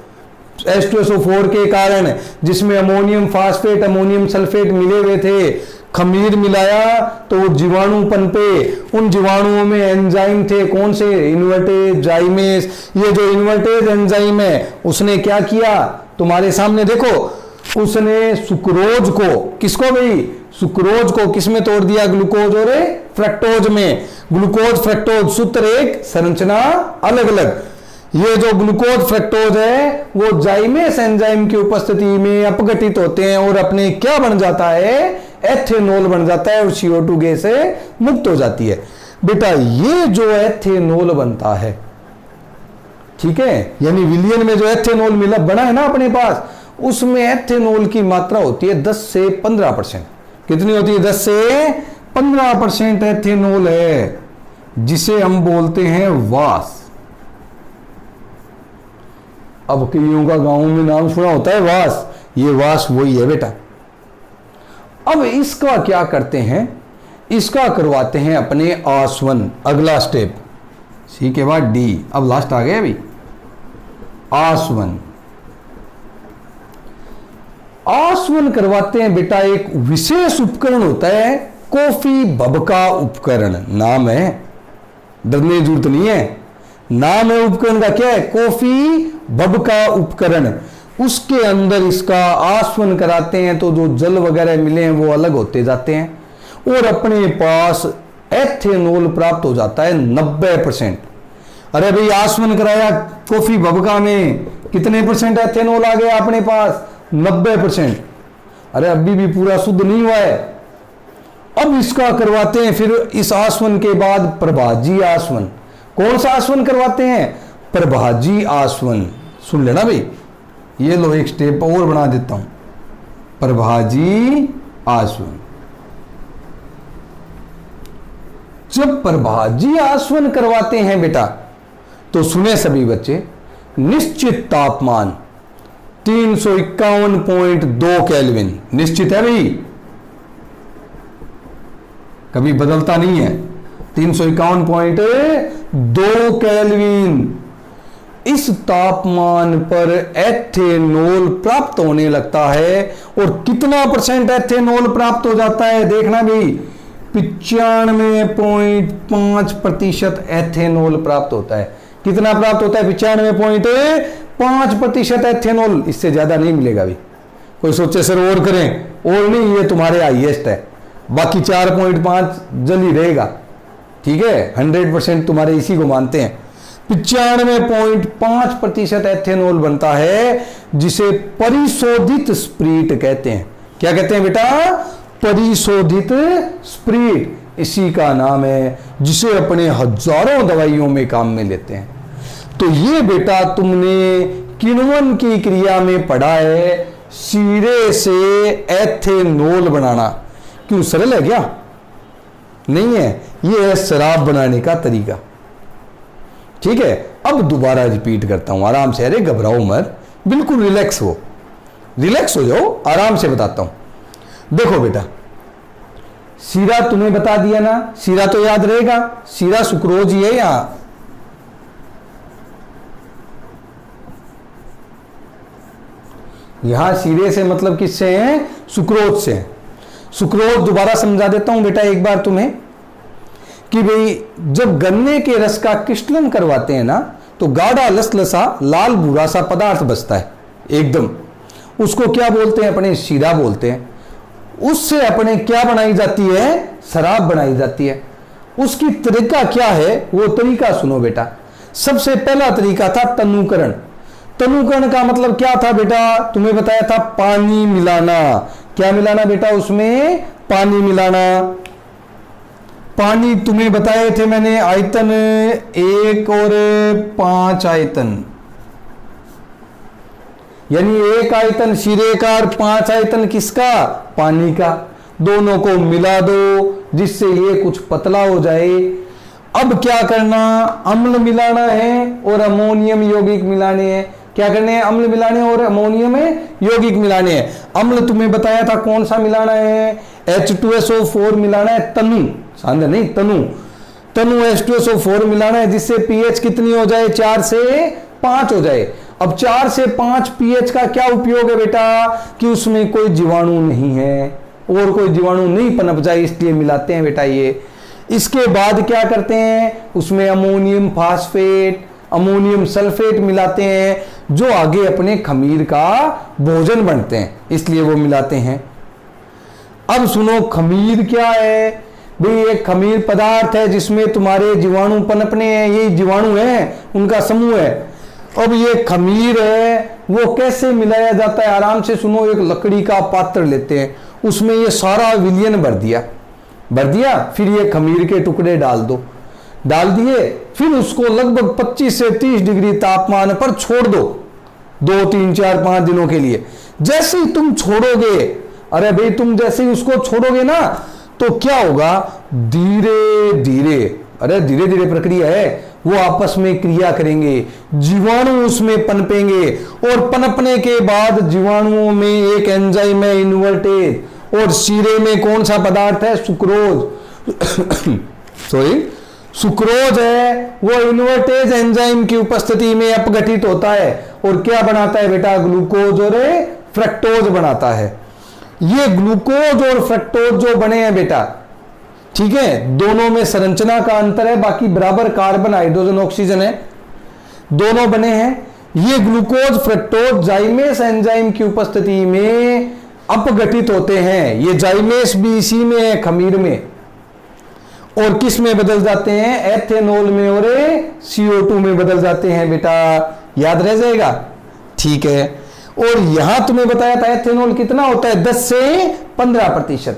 Speaker 1: H2SO4 के कारण, जिसमें अमोनियम फास्फेट अमोनियम सल्फेट मिले हुए थे, खमीर मिलाया तो जीवाणु पनपे। उन जीवाणुओं में एंजाइम थे, कौन से? Invertase zymase. ये जो इन्वर्टेज एंजाइम है उसने क्या किया? तुम्हारे सामने देखो, उसने सुक्रोज को, किसको भाई? सुक्रोज को किस में तोड़ दिया? ग्लूकोज और फ्रक्टोज में। ग्लूकोज फ्रक्टोज सूत्र एक, संरचना अलग अलग। ये जो ग्लूकोज फ्रक्टोज है वो जाइमेस एंजाइम की उपस्थिति में अपघटित होते हैं और अपने क्या बन जाता है? एथेनॉल बन जाता है और CO2 गैस से मुक्त हो जाती है। बेटा ये जो एथेनॉल बनता है, ठीक है, यानी विलियन में जो एथेनॉल मिला बना है ना अपने पास, उसमें एथेनॉल की मात्रा होती है 10 से 15%। कितनी होती है? 10 से 15% एथेनॉल है, जिसे हम बोलते हैं वास। अब कईयों का गांव में नाम सुना होता है वास, ये वास वही है बेटा। अब इसका क्या करते हैं? इसका करवाते हैं अपने आसवन, अगला स्टेप, सी के बाद D, अब लास्ट आ गया अभी आसवन। आसवन करवाते हैं बेटा, एक विशेष उपकरण होता है, कॉफी भभका उपकरण नाम है, डरने की जरूरत नहीं है। नाम है उपकरण का, क्या है? कॉफी भभका उपकरण। उसके अंदर इसका आसवन कराते हैं तो जो जल वगैरह मिले हैं वो अलग होते जाते हैं और अपने पास एथेनॉल प्राप्त हो जाता है 90%। अरे भाई आसवन कराया कॉफी भबका में, कितने परसेंट एथेनॉल आ गया अपने पास? 90%। अरे अभी भी पूरा शुद्ध नहीं हुआ है। अब इसका करवाते हैं फिर इस आसवन के बाद प्रभाजी आसवन। कौन सा आसवन करवाते हैं? प्रभाजी आसवन। सुन लेना भाई, ये लो एक स्टेप और बना देता हूं, प्रभाजी आसवन। जब प्रभाजी आसवन करवाते हैं बेटा तो सुने सभी बच्चे, निश्चित तापमान 351.2 केल्विन निश्चित है भाई, कभी बदलता नहीं है। 351.2 केल्विन इस तापमान पर एथेनॉल प्राप्त होने लगता है। और कितना परसेंट एथेनॉल प्राप्त हो जाता है देखना भाई, 95.5% एथेनॉल प्राप्त होता है। कितना प्राप्त होता है? 95.5% एथेनॉल। इससे ज्यादा नहीं मिलेगा भाई। कोई सोचे सर और करें, और नहीं, ये तुम्हारे हाईएस्ट है, बाकी 4.5 जल ही रहेगा। ठीक है, 100% तुम्हारे इसी को मानते हैं। 95.5% एथेनॉल बनता है, जिसे परिशोधित स्प्रीट कहते हैं। क्या कहते हैं बेटा? परिशोधित स्प्रीट, इसी का नाम है, जिसे अपने हजारों दवाइयों में काम में लेते हैं। तो ये बेटा तुमने किण्वन की क्रिया में पढ़ा है, शीरे से एथेनॉल बनाना। क्यों, सरल है क्या? नहीं है, ये है शराब बनाने का तरीका। ठीक है, अब दोबारा रिपीट करता हूं, आराम से। अरे घबराओ मत, बिल्कुल रिलैक्स हो, रिलैक्स हो जाओ, आराम से बताता हूं। देखो बेटा, शीरा तुम्हें बता दिया ना, शीरा तो याद रहेगा, शीरा सुक्रोज ही है यहां। यहां शीरे से मतलब किससे है? सुक्रोज से। सुक्रोज दोबारा समझा देता हूं बेटा एक बार तुम्हें, कि भाई जब गन्ने के रस का क्रिस्टलन करवाते हैं ना, तो गाढ़ा लसलसा लाल भूरा सा पदार्थ बचता है एकदम, उसको क्या बोलते हैं? अपने शीरा बोलते हैं। उससे अपने क्या बनाई जाती है? शराब बनाई जाती है। उसकी तरीका क्या है? वो तरीका सुनो बेटा। सबसे पहला तरीका था तनुकरण। तनुकरण का मतलब क्या था बेटा? तुम्हें बताया था पानी मिलाना। क्या मिलाना बेटा? उसमें पानी मिलाना। पानी तुम्हें बताए थे मैंने, आयतन 1 और 5 आयतन, यानी 1 आयतन शीरे का और 5 आयतन किसका? पानी का। दोनों को मिला दो जिससे ये कुछ पतला हो जाए। अब क्या करना? अम्ल मिलाना है और अमोनियम यौगिक मिलाने हैं। क्या करने हैं? अम्ल मिलाने और अमोनियम यौगिक मिलाने हैं। अम्ल तुम्हें बताया था कौन सा मिलाना है? H2SO4 मिलाना है, तनु, सांद्र नहीं, तनु H2SO4 मिलाना है, जिससे पीएच कितनी हो जाए? 4 से 5 हो जाए। अब 4 से 5 पीएच का क्या उपयोग है बेटा? कि उसमें कोई जीवाणु नहीं है और कोई जीवाणु नहीं पनप जाए, इसलिए मिलाते हैं बेटा ये। इसके बाद क्या करते हैं? उसमें अमोनियम फास्फेट, अमोनियम सल्फेट मिलाते हैं, जो आगे अपने खमीर का भोजन बनते हैं, इसलिए वो मिलाते हैं। अब सुनो, खमीर क्या है भाई? एक खमीर पदार्थ है जिसमें तुम्हारे जीवाणु पनपने हैं, ये जीवाणु हैं, उनका समूह है। अब ये खमीर है, वो कैसे मिलाया जाता है? आराम से सुनो। एक लकड़ी का पात्र लेते हैं, उसमें ये सारा विलयन भर दिया, फिर ये खमीर के टुकड़े डाल दिए, फिर उसको लगभग 25 से 30 डिग्री तापमान पर छोड़ दो 2, 3, 4, 5 दिनों के लिए। जैसे ही तुम छोड़ोगे, अरे भाई तुम जैसे ही उसको छोड़ोगे ना, तो क्या होगा? धीरे धीरे प्रक्रिया है, वो आपस में क्रिया करेंगे, जीवाणु उसमें पनपेंगे, और पनपने के बाद जीवाणुओं में एक एंजाइम है इन्वर्टेज, और शीरे में कौन सा पदार्थ है? सुक्रोज सुक्रोज है, वो इन्वर्टेज एंजाइम की उपस्थिति में अपघटित होता है और क्या बनाता है बेटा? ग्लूकोज और फ्रक्टोज बनाता है। ये ग्लूकोज और फ्रक्टोज जो बने हैं बेटा, ठीक है, दोनों में संरचना का अंतर है, बाकी बराबर कार्बन हाइड्रोजन ऑक्सीजन है, दोनों बने हैं। ये ग्लूकोज फ्रक्टोज जाइमेस एंजाइम की उपस्थिति में अपघटित होते हैं। ये जाइमेस भी इसी में है, खमीर में, और किस में बदल जाते हैं? एथेनॉल में और CO2 में बदल जाते हैं बेटा, याद रह जाएगा। ठीक है, और यहां तुम्हें बताया था एथेनॉल कितना होता है? 10 से 15%,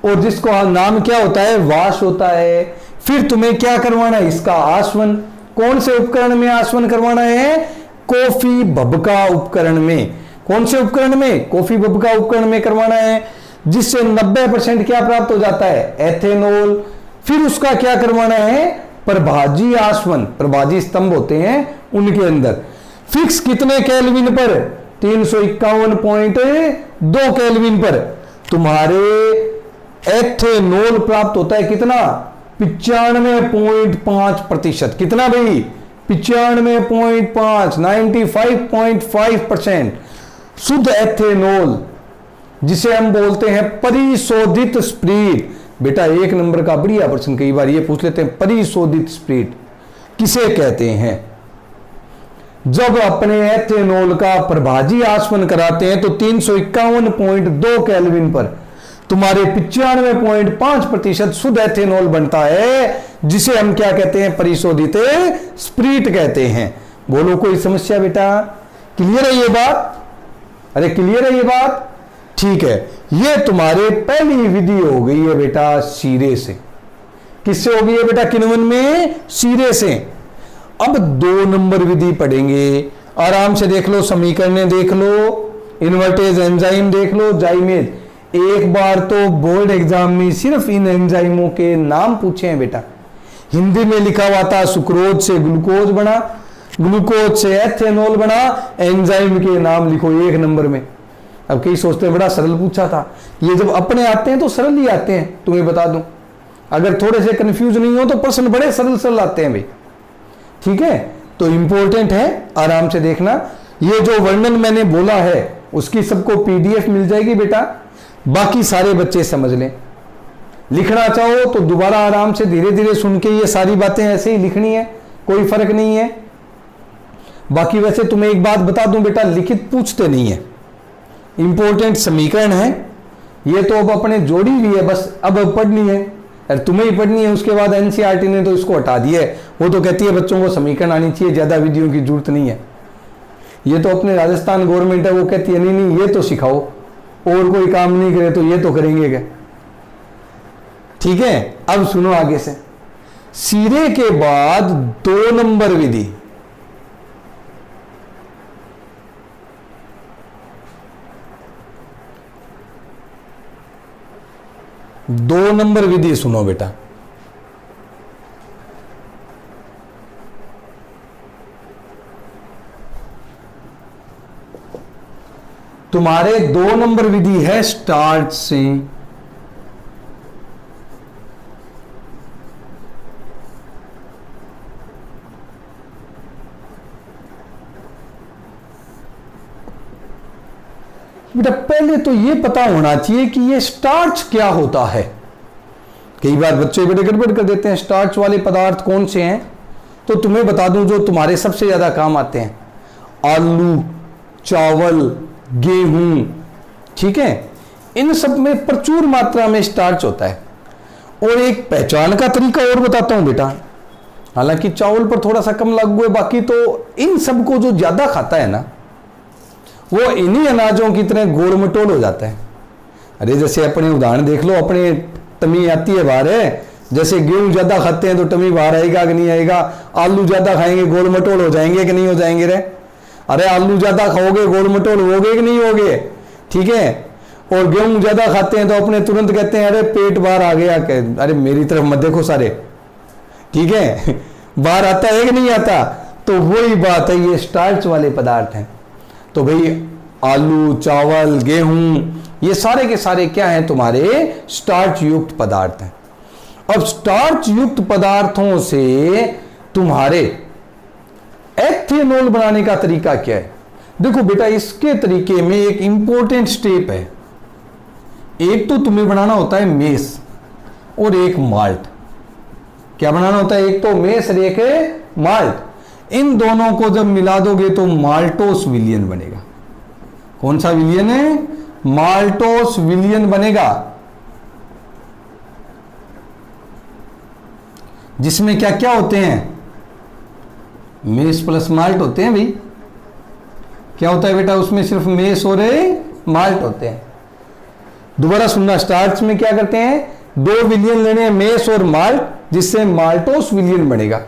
Speaker 1: और जिसको नाम क्या होता है? वाश होता है। फिर तुम्हें क्या करवाना है? इसका आसवन। कौन से उपकरण में आसवन करवाना है? कॉफी भभका उपकरण में। कौन से उपकरण में? कॉफी भभका उपकरण में करवाना है, जिससे 90% क्या प्राप्त हो जाता है? एथेनॉल। फिर उसका क्या करवाना है? प्रभाजी आसवन। प्रभाजी स्तंभ होते हैं उनके अंदर। फिक्स कितने केल्विन पर? 351.2 केल्विन पर तुम्हारे एथेनॉल प्राप्त होता है। कितना? 95.5%। कितना भाई? 95.5, 95.5% शुद्ध एथेनॉल, जिसे हम बोलते हैं परिशोधित स्प्रीट। बेटा 1 नंबर का बढ़िया प्रश्न कई बार ये पूछ लेते हैं, परिशोधित स्प्रीट किसे कहते हैं? जब अपने एथेनॉल का प्रभाजी आसवन कराते हैं तो 351.2 केल्विन पर तुम्हारे 95.5% शुद्ध एथेनॉल बनता है, जिसे हम क्या कहते हैं? परिशोधित स्प्रीट कहते हैं। बोलो कोई समस्या बेटा? क्लियर है ये बात? अरे क्लियर है ये बात? ठीक है, ये तुम्हारे पहली विधि हो गई है बेटा सीरे से। किससे हो गई है बेटा? किण्वन में सीरे से। अब 2 नंबर विधि पढ़ेंगे, आराम से देख लो, समीकरण देख लो, इन्वर्टेज एंजाइम देख लो, जाइमेज। एक बार तो बोर्ड एग्जाम में सिर्फ इन एंजाइमों के नाम पूछे हैं बेटा। हिंदी में लिखा हुआ था सुक्रोज से ग्लूकोज बना, ग्लूकोज से एथेनॉल बना, एंजाइम के नाम लिखो 1 नंबर में। अब कई सोचते हैं बड़ा सरल पूछा था, ये जब अपने आते हैं तो सरल ही आते हैं, तुम्हें बता दूं। अगर थोड़े से कंफ्यूज नहीं हो तो प्रश्न बड़े सरल सरल आते हैं भाई। ठीक है, तो इंपॉर्टेंट है, आराम से देखना। ये जो वर्णन मैंने बोला है उसकी सबको PDF मिल जाएगी बेटा, बाकी सारे बच्चे समझ लें। लिखना चाहो तो दोबारा आराम से धीरे धीरे सुन के ये सारी बातें ऐसे ही लिखनी है, कोई फर्क नहीं है। बाकी वैसे तुम्हें एक बात बता दूं बेटा, लिखित पूछते नहीं है, इंपॉर्टेंट समीकरण है ये तो अब अपने जोड़ी भी है, बस अब पढ़नी है, और तुम्हें ही पढ़नी है। उसके बाद NCERT ने तो इसको हटा दिया है, वो तो कहती है बच्चों को समीकरण आनी चाहिए, ज्यादा विधियों की जरूरत नहीं है। ये तो अपने राजस्थान गवर्नमेंट है, वो कहती है नहीं ये तो सिखाओ, और कोई काम नहीं करे तो ये तो करेंगे क्या? ठीक है, अब सुनो आगे से। सीरे के बाद 2 नंबर विधि, दो नंबर विधि सुनो बेटा। तुम्हारे 2 नंबर विधि है स्टार्च से। बेटा पहले तो ये पता होना चाहिए कि ये स्टार्च क्या होता है। कई बार बच्चे बड़े गड़बड़ कर देते हैं, स्टार्च वाले पदार्थ कौन से हैं? तो तुम्हें बता दूं जो तुम्हारे सबसे ज्यादा काम आते हैं, आलू, चावल, गेहूं। ठीक है, इन सब में प्रचुर मात्रा में स्टार्च होता है। और एक पहचान का तरीका और बताता हूं बेटा, हालांकि चावल पर थोड़ा सा कम लागू है, बाकी तो इन सबको जो ज्यादा खाता है ना, वो इन्हीं अनाजों की तरह गोल मटोल हो जाता है। अरे जैसे अपने उदाहरण देख लो, अपने टमी आती है बाहर है, जैसे गेहूं ज्यादा खाते हैं तो टमी बाहर आएगा कि नहीं आएगा, आलू ज्यादा खाएंगे गोल मटोल हो जाएंगे कि नहीं हो जाएंगे रे? अरे आलू ज्यादा खाओगे गोल मटोल होगे कि नहीं होगे? ठीक है, और गेहूं ज्यादा खाते हैं तो अपने तुरंत कहते हैं अरे पेट बाहर आ गया, अरे मेरी तरफ मत देखो सारे। ठीक है, बाहर आता है कि नहीं आता? तो वही बात है, ये स्टार्च वाले पदार्थ हैं। तो भाई आलू, चावल, गेहूं, ये सारे के सारे क्या हैं? तुम्हारे स्टार्च युक्त पदार्थ हैं। अब स्टार्च युक्त पदार्थों से तुम्हारे एथेनॉल बनाने का तरीका क्या है? देखो बेटा, इसके तरीके में एक इंपॉर्टेंट स्टेप है। एक तो तुम्हें बनाना होता है मेस और एक माल्ट। क्या बनाना होता है? एक तो मेस और एक माल्ट। इन दोनों को जब मिला दोगे तो माल्टोस विलियन बनेगा। कौन सा विलियन है? माल्टोस विलियन बनेगा, जिसमें क्या क्या होते हैं? मेस प्लस माल्ट होते हैं भाई। क्या होता है बेटा उसमें? सिर्फ मेस और माल्ट होते हैं। दोबारा सुनना, स्टार्च में क्या करते हैं? 2 विलियन लेने हैं, मेस और माल्ट, जिससे माल्टोस विलियन बनेगा।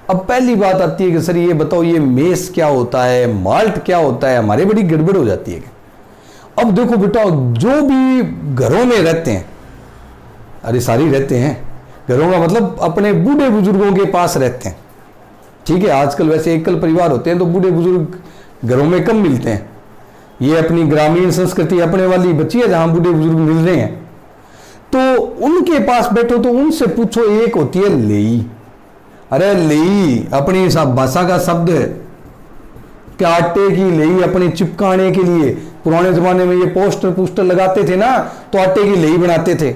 Speaker 1: अब पहली बात आती है कि सर ये बताओ ये मेस क्या होता है, माल्ट क्या होता है? हमारे बड़ी गड़बड़ हो जाती है। अब देखो बेटा, जो भी घरों में रहते हैं, अरे सारी रहते हैं, घरों का मतलब अपने बूढ़े बुजुर्गों के पास रहते हैं, ठीक है। आजकल वैसे एकल परिवार होते हैं तो बूढ़े बुजुर्ग घरों में कम मिलते हैं। ये अपनी ग्रामीण संस्कृति अपने वाली बची है जहां बूढ़े बुजुर्ग मिल रहे हैं। तो उनके पास बैठो तो उनसे पूछो, एक होती है लेई। अरे लेई अपनी भाषा का शब्द है कि आटे की लेई अपने चिपकाने के लिए। पुराने जमाने में ये पोस्टर लगाते थे ना, तो आटे की लेई बनाते थे,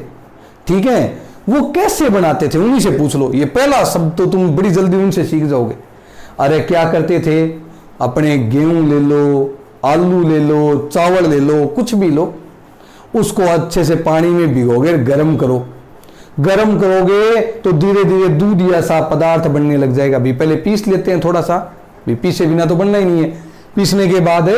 Speaker 1: ठीक है। वो कैसे बनाते थे उन्हीं से पूछ लो। ये पहला शब्द तो तुम बड़ी जल्दी उनसे सीख जाओगे। अरे क्या करते थे, अपने गेहूं ले लो, आलू ले लो, चावल ले लो, कुछ भी लो, उसको अच्छे से पानी में भिगोगे, गर्म करो। गर्म करोगे तो धीरे धीरे दूध जैसा पदार्थ बनने लग जाएगा। भी पहले पीस लेते हैं थोड़ा सा, भी पीसे बिना तो बनना ही नहीं है। पीसने के बाद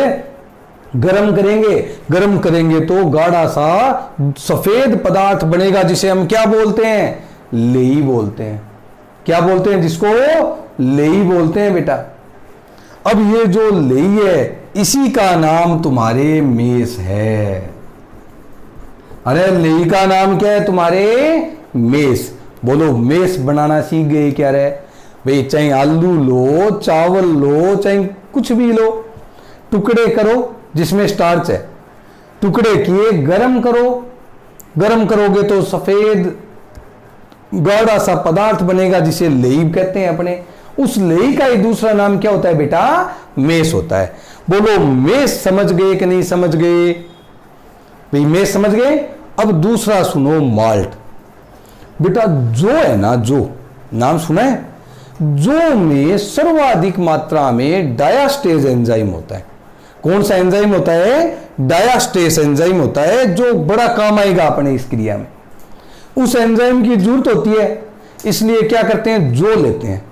Speaker 1: गरम करेंगे, गरम करेंगे तो गाढ़ा सा सफेद पदार्थ बनेगा, जिसे हम क्या बोलते हैं? लेई बोलते हैं। क्या बोलते हैं? जिसको लेई बोलते हैं बेटा। अब ये जो लेई है, इसी का नाम तुम्हारे मेस है। अरे लेई का नाम क्या है तुम्हारे? मेस। बोलो, मेस बनाना सीख गए क्या रे भाई? चाहे आलू लो, चावल लो, चाहे कुछ भी लो, टुकड़े करो जिसमें स्टार्च है, टुकड़े किए, गरम करो। गरम करोगे तो सफेद गाढ़ा सा पदार्थ बनेगा, जिसे लेई कहते हैं अपने। उस लेई का ही दूसरा नाम क्या होता है बेटा? मेस होता है। बोलो, मेस समझ गए कि नहीं समझ गए भाई? मेस समझ गए। अब दूसरा सुनो, माल्ट। बेटा जो है ना, जो नाम सुना है, जो में सर्वाधिक मात्रा में डायास्टेज एंजाइम होता है। कौन सा एंजाइम होता है? डायास्टेज एंजाइम होता है, जो बड़ा काम आएगा अपने इस क्रिया में। उस एंजाइम की जरूरत होती है, इसलिए क्या करते हैं? जो लेते हैं,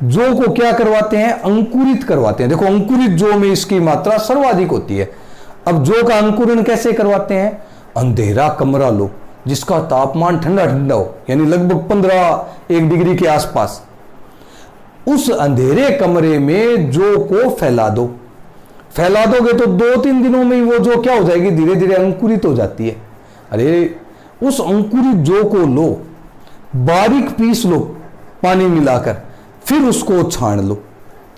Speaker 1: जो को क्या करवाते हैं? अंकुरित करवाते हैं। देखो, अंकुरित जो में इसकी मात्रा सर्वाधिक होती है। अब जो का अंकुरण कैसे करवाते हैं? अंधेरा कमरा लो, जिसका तापमान ठंडा ठंडा हो, यानी लगभग 15-1 डिग्री के आसपास। उस अंधेरे कमरे में जो को फैला दो। फैला दोगे तो 2-3 दिनों में ही वो जो क्या हो जाएगी? धीरे धीरे अंकुरित हो जाती है। अरे उस अंकुरित जो को लो, बारीक पीस लो पानी मिलाकर, फिर उसको छान लो।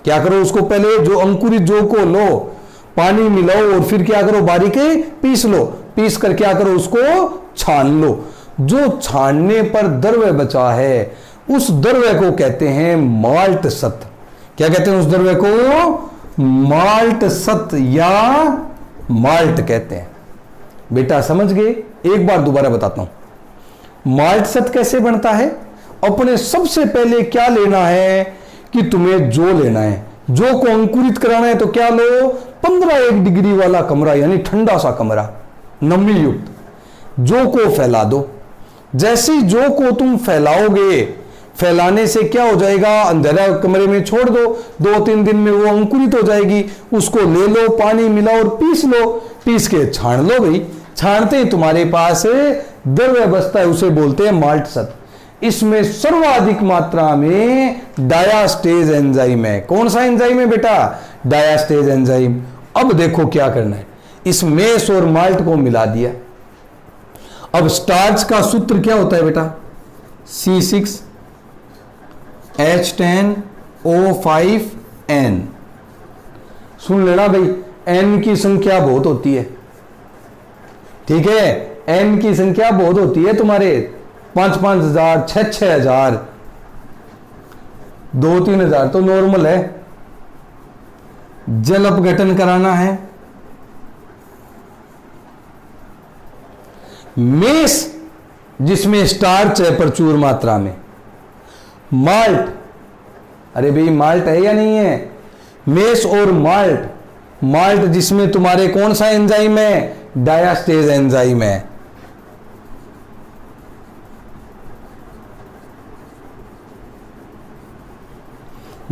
Speaker 1: क्या करो? उसको पहले जो अंकुरित जो को लो, पानी मिलाओ, और फिर क्या करो? बारीक पीस लो। पीस कर क्या करो? उसको छान लो। जो छानने पर द्रव्य बचा है, उस द्रव्य को कहते हैं माल्ट सत। क्या कहते हैं उस द्रव्य को? माल्ट सत या माल्ट कहते हैं। बेटा समझ गए? एक बार दोबारा बताता हूं। माल्ट सत कैसे बनता है? अपने सबसे पहले क्या लेना है कि तुम्हें जो लेना है, जो को अंकुरित कराना है, तो क्या लो? 15-1 डिग्री वाला कमरा, यानी ठंडा सा कमरा, नमी युक्त। जो को फैला दो। जैसे ही जो को तुम फैलाओगे, फैलाने से क्या हो जाएगा? अंधेरा कमरे में छोड़ दो, 2-3 दिन में वो अंकुरित हो जाएगी। उसको ले लो, पानी मिलाओ और पीस लो। पीस के छान लो भाई। छानते ही तुम्हारे पास द्रव्य बचता है, उसे बोलते हैं माल्ट सत। इसमें सर्वाधिक मात्रा में डायास्टेज एंजाइम है। कौन सा एंजाइम है बेटा? डायास्टेज एंजाइम। अब देखो क्या करना है, इस मेस और माल्ट को मिला दिया। अब स्टार्च का सूत्र क्या होता है बेटा? C6H10O5N। सुन लेना भाई, N की संख्या बहुत होती है, ठीक है। N की संख्या बहुत होती है तुम्हारे, 5-5 हजार, 6-6 हजार, 2-3 हजार तो नॉर्मल है। जल अपघटन कराना है। मेस जिसमें स्टार्च है प्रचुर मात्रा में, माल्ट अरे भाई माल्ट है या नहीं है? मेस और माल्ट, माल्ट जिसमें तुम्हारे कौन सा एंजाइम है? डायास्टेज एंजाइम है।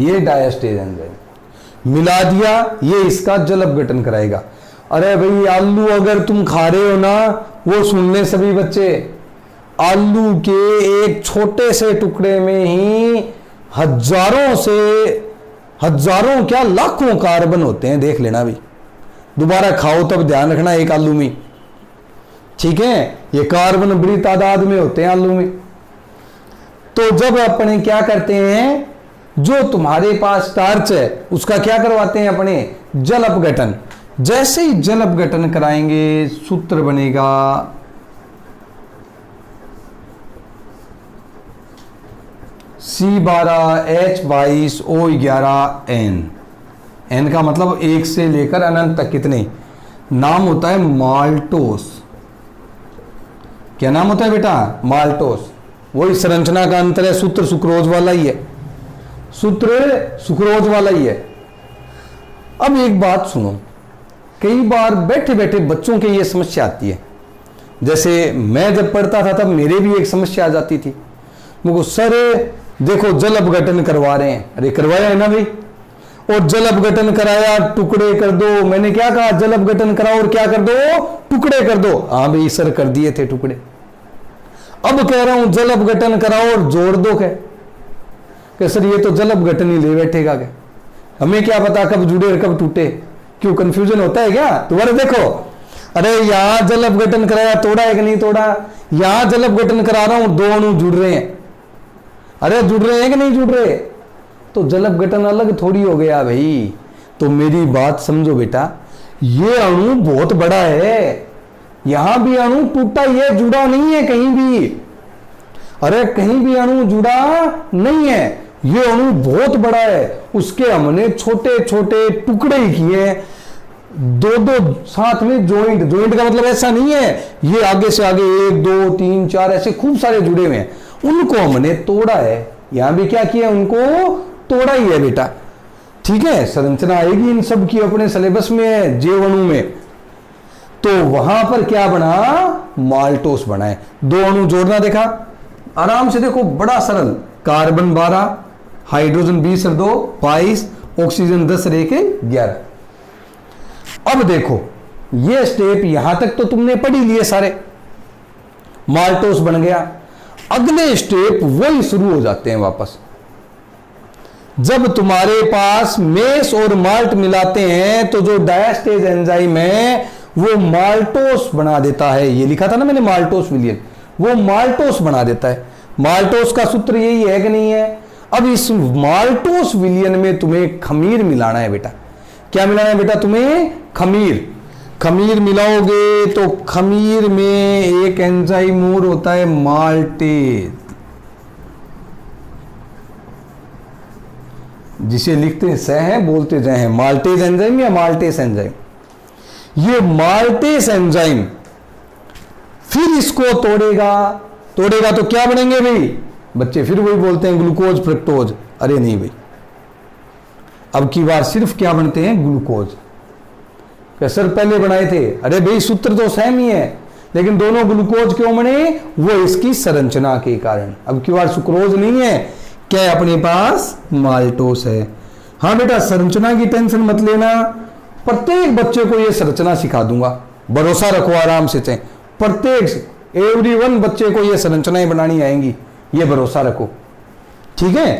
Speaker 1: ये डायास्टेज एंजाइम मिला दिया, ये इसका जल अपघटन कराएगा। अरे भाई आलू अगर तुम खा रहे हो ना, वो सुन ले सभी बच्चे, आलू के एक छोटे से टुकड़े में ही हजारों से हजारों क्या लाखों कार्बन होते हैं, देख लेना भी। दोबारा खाओ तब ध्यान रखना एक आलू में, ठीक है? ये कार्बन बड़ी तादाद में होते हैं आलू में। तो जब अपने क्या करते हैं, जो तुम्हारे पास स्टार्च है उसका क्या करवाते हैं अपने? जल अपघटन। जैसे ही जल अपघटन कराएंगे सूत्र बनेगा C12H22O11N। N का मतलब एक से लेकर अनंत तक कितने? नाम होता है माल्टोस। क्या नाम होता है बेटा? माल्टोस। वही संरचना का अंतर है, सूत्र सुक्रोज वाला ही है, सूत्र सुक्रोज वाला ही है। अब एक बात सुनो, कई बार बैठे बैठे बच्चों के ये समस्या आती है। जैसे मैं जब पढ़ता था तब मेरे भी एक समस्या आ जाती थी, मुझको सर देखो जल अपघटन करवा रहे हैं। अरे करवाया है ना भाई, और जल अपघटन कराया, टुकड़े कर दो। मैंने क्या कहा? जल अपघटन कराओ और क्या कर दो? टुकड़े कर दो। हाँ भाई सर कर दिए थे टुकड़े। अब कह रहा हूं जल अपघटन कराओ और जोड़ दो। क्या सर ये तो जल अपघटन ही ले बैठेगा क्या? हमें क्या पता कब जुड़े और कब टूटे? क्यों कंफ्यूजन होता है क्या? दोबारा देखो, अरे यहां जल अपघटन कराया, तोड़ा है कि नहीं तोड़ा? यहां जल अपघटन करा रहा हूं, दो अणु जुड़ रहे हैं। अरे जुड़ रहे हैं कि नहीं जुड़ रहे? तो जल अपघटन अलग थोड़ी हो गया भाई। तो मेरी बात समझो बेटा, ये अणु बहुत बड़ा है, यहां भी अणु टूटा, ये जुड़ा नहीं है कहीं भी। अरे कहीं भी अणु जुड़ा नहीं है, ये अणु बहुत बड़ा है, उसके हमने छोटे छोटे टुकड़े ही किए हैं, दो दो साथ में जॉइंट। जॉइंट का मतलब ऐसा नहीं है ये आगे से आगे 1 2 3 4 ऐसे खूब सारे जुड़े हुए हैं, उनको हमने तोड़ा है। यहां भी क्या किया? उनको तोड़ा ही है बेटा, ठीक है? संरचना आएगी इन सब की अपने सिलेबस में, जैव अणु में। तो वहां पर क्या बना? माल्टोस बना है। दो अणु जोड़ना देखा, आराम से देखो, बड़ा सरल। कार्बन 12, हाइड्रोजन 20 और 2 22, ऑक्सीजन 10 रह के 11। अब देखो ये स्टेप यहां तक तो तुमने पढ़ ही लिए सारे, माल्टोस बन गया। अगले स्टेप वही शुरू हो जाते हैं वापस। जब तुम्हारे पास मेस और माल्ट मिलाते हैं तो जो डायास्टेज एंजाइम है वो माल्टोस बना देता है। ये लिखा था ना मैंने, माल्टोस विलियन, वो माल्टोस बना देता है। माल्टोस का सूत्र यही है कि नहीं है? अब इस माल्टोस विलियन में तुम्हें खमीर मिलाना है बेटा। क्या मिलाना है बेटा तुम्हें? खमीर। खमीर मिलाओगे तो खमीर में एक एंजाइम और होता है माल्टेज, जिसे लिखते हैं सह है, बोलते जाए हैं माल्टेज एंजाइम या माल्टेस एंजाइम। ये माल्टेस एंजाइम फिर इसको तोड़ेगा। तोड़ेगा तो क्या बनेंगे भाई? बच्चे फिर वही बोलते हैं ग्लूकोज फ्रक्टोज। अरे नहीं भाई, अब की बार सिर्फ क्या बनते हैं? ग्लूकोज। सर पहले बनाए थे, अरे भाई सूत्र तो सेम ही है, लेकिन दोनों ग्लूकोज क्यों बने? वो इसकी संरचना के कारण। अब की बार सुक्रोज नहीं है, क्या है अपने पास? माल्टोस है। हाँ बेटा, संरचना की टेंशन मत लेना, प्रत्येक बच्चे को ये संरचना सिखा दूंगा, भरोसा रखो आराम से। प्रत्येक एवरीवन बच्चे को ये संरचनाएं बनानी आएंगी, ये भरोसा रखो, ठीक है?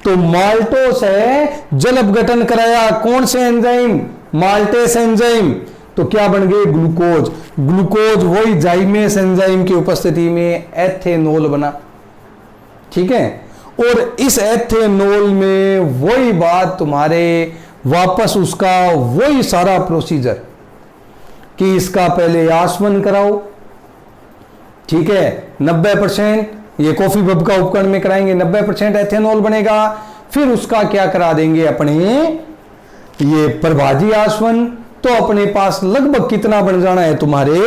Speaker 1: तो माल्टोस है, जल अपघटन कराया, कौन से एंजाइम? Maltase enzyme. तो क्या बन गए? ग्लूकोज। ग्लूकोज वही जाइमेस एंजाइम की उपस्थिति में एथेनॉल बना, ठीक है? और इस एथेनॉल में वही बात तुम्हारे वापस उसका वही सारा प्रोसीजर कि इसका पहले आसवन कराओ, ठीक है? 90% ये कॉफी बब का उपकरण में कराएंगे, 90% एथेनॉल बनेगा। फिर उसका क्या करा देंगे अपने ये प्रभाजी आसवन। तो अपने पास लगभग कितना बन जाना है तुम्हारे?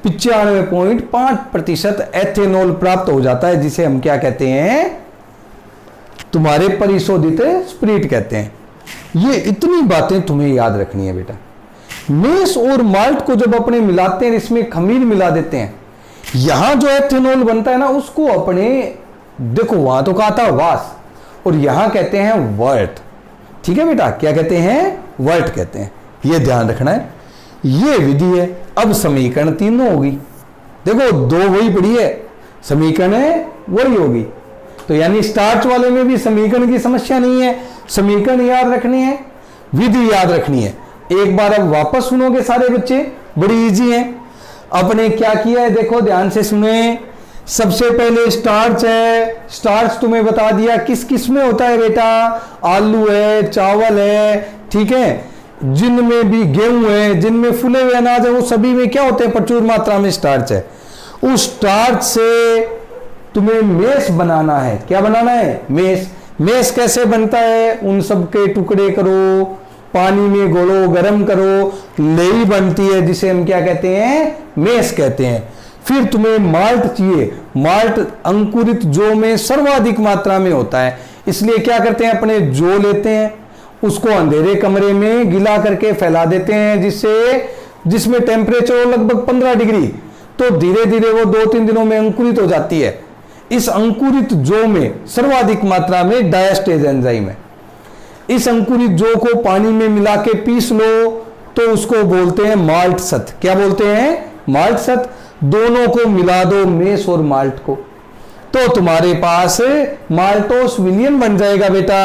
Speaker 1: 95.5% एथेनॉल प्राप्त हो जाता है, जिसे हम क्या कहते हैं? तुम्हारे परिशोधित स्पिरिट कहते हैं। ये इतनी बातें तुम्हें याद रखनी है बेटा। मेस और माल्ट को जब अपने मिलाते हैं, इसमें खमीर मिला देते हैं, यहां जो एथेनॉल बनता है ना, उसको अपने देखो वहां तो कहा था वास, और यहां कहते हैं वर्ट। ठीक है बेटा, क्या कहते हैं? वर्ट कहते हैं। ये ध्यान रखना है, ये विधि है। अब समीकरण तीनों होगी, देखो दो वही पड़ी है, समीकरण है वही होगी। तो यानी स्टार्च वाले में भी समीकरण की समस्या नहीं है, समीकरण याद रखने हैं, विधि याद रखनी है। एक बार अब वापस सुनोगे सारे बच्चे, बड़ी इजी है। अपने क्या किया है देखो, ध्यान से सुने। सबसे पहले स्टार्च है, स्टार्च तुम्हें बता दिया किस किस में होता है बेटा, आलू है, चावल है, ठीक है, जिनमें भी गेहूं है, जिनमें फूले हुए अनाज है, वो सभी में क्या होते हैं? प्रचुर मात्रा में स्टार्च है। उस स्टार्च से तुम्हें मेस बनाना है। क्या बनाना है? मेस। मेस कैसे बनता है? उन सब के टुकड़े करो, पानी में घोलो, गर्म करो, लेई बनती है, जिसे हम क्या कहते हैं? मेस कहते हैं। फिर तुम्हें माल्ट चाहिए। माल्ट अंकुरित जौ में सर्वाधिक मात्रा में होता है, इसलिए क्या करते हैं? अपने जौ लेते हैं, उसको अंधेरे कमरे में गिला करके फैला देते हैं, जिसमें टेम्परेचर हो लगभग 15 डिग्री। तो धीरे धीरे वो 2-3 दिनों में अंकुरित हो जाती है। इस अंकुरित जौ में सर्वाधिक मात्रा में डायस्टेज एंजाइम है। इस अंकुरित जौ को पानी में मिला के पीस लो तो उसको बोलते हैं माल्ट सत। क्या बोलते हैं? माल्ट सत। दोनों को मिला दो, मेस और माल्ट को, तो तुम्हारे पास माल्टोस विलियन बन जाएगा बेटा।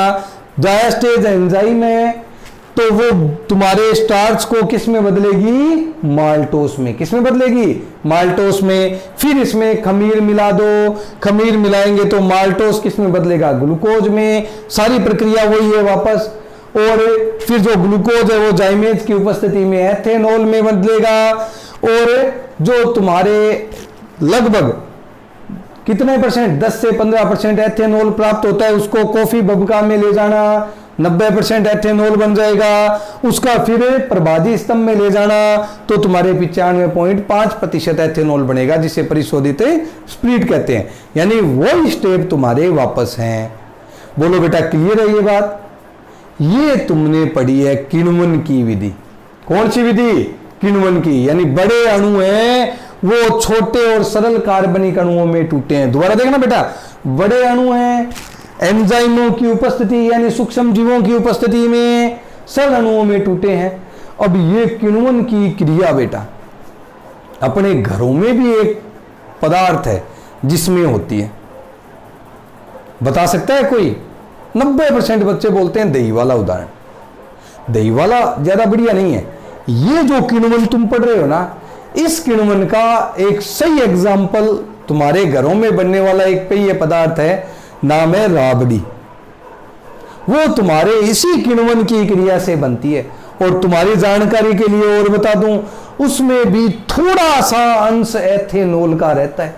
Speaker 1: डायस्टेज एंजाइम है, तो वो तुम्हारे स्टार्च को किस में बदलेगी? माल्टोस में। किस में बदलेगी? माल्टोस में। फिर इसमें खमीर मिला दो, खमीर मिलाएंगे तो माल्टोस किस में बदलेगा? ग्लूकोज में। सारी प्रक्रिया वही है वापस। और फिर जो ग्लूकोज है वो जाइमेज की उपस्थिति में एथेनॉल में बदलेगा। और जो तुम्हारे लगभग कितने परसेंट, 10 से 15% एथेनॉल प्राप्त होता है, उसको कॉफी बबका में ले जाना, 90% एथेनॉल बन जाएगा। उसका फिर प्रभादी स्तंभ में ले जाना तो तुम्हारे 95.5% एथेनॉल बनेगा, जिसे परिशोधित स्पिरिट कहते हैं। यानी वो स्टेप तुम्हारे वापस हैं। बोलो बेटा, क्लियर है ये बात? ये तुमने पढ़ी है किण्वन की विधि। कौन सी विधि? किण्वन की। यानी बड़े अणु हैं वो छोटे और सरल कार्बनिक अणुओं में टूटे हैं। दोबारा देखना बेटा, बड़े अणु हैं, एंजाइमों की उपस्थिति यानी सूक्ष्म जीवों की उपस्थिति में सरल अणुओं में टूटे हैं। अब ये किण्वन की क्रिया बेटा अपने घरों में भी एक पदार्थ है जिसमें होती है। बता सकता है कोई? 90% बच्चे बोलते हैं दही वाला उदाहरण। दही वाला ज्यादा बढ़िया नहीं है। ये जो किण्वन तुम पढ़ रहे हो ना, इस किण्वन का एक सही एग्जाम्पल तुम्हारे घरों में बनने वाला एक पेय पदार्थ है, नाम है राबड़ी। वो तुम्हारे इसी किण्वन की क्रिया से बनती है। और तुम्हारी जानकारी के लिए और बता दूं, उसमें भी थोड़ा सा अंश एथेनॉल का रहता है,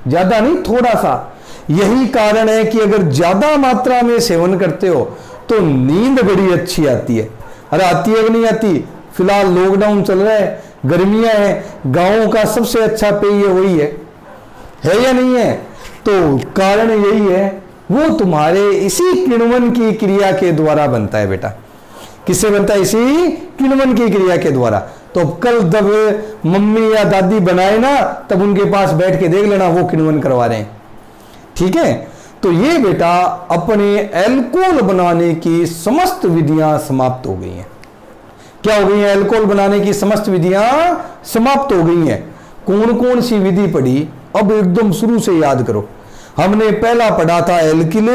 Speaker 1: ज्यादा नहीं, थोड़ा सा। यही कारण है कि अगर ज्यादा मात्रा में सेवन करते हो तो नींद बड़ी अच्छी आती है। अरे आती है कि नहीं आती? फिलहाल लॉकडाउन चल रहा है, गर्मियां हैं, गांवों का सबसे अच्छा पेय वही है या नहीं है? तो कारण यही है, वो तुम्हारे इसी किण्वन की क्रिया के द्वारा बनता है बेटा। किससे बनता है? इसी किण्वन की क्रिया के द्वारा। तो कल जब मम्मी या दादी बनाए ना, तब उनके पास बैठ के देख लेना, वो किण्वन करवा रहे हैं। ठीक है? तो ये बेटा अपने अल्कोहल बनाने की समस्त विधियां समाप्त हो गई हैं। क्या हो गई है? अल्कोहल बनाने की समस्त विधियां समाप्त हो गई हैं। कौन कौन सी विधि पढ़ी? अब एकदम शुरू से याद करो। हमने पहला पढ़ा था एल्किल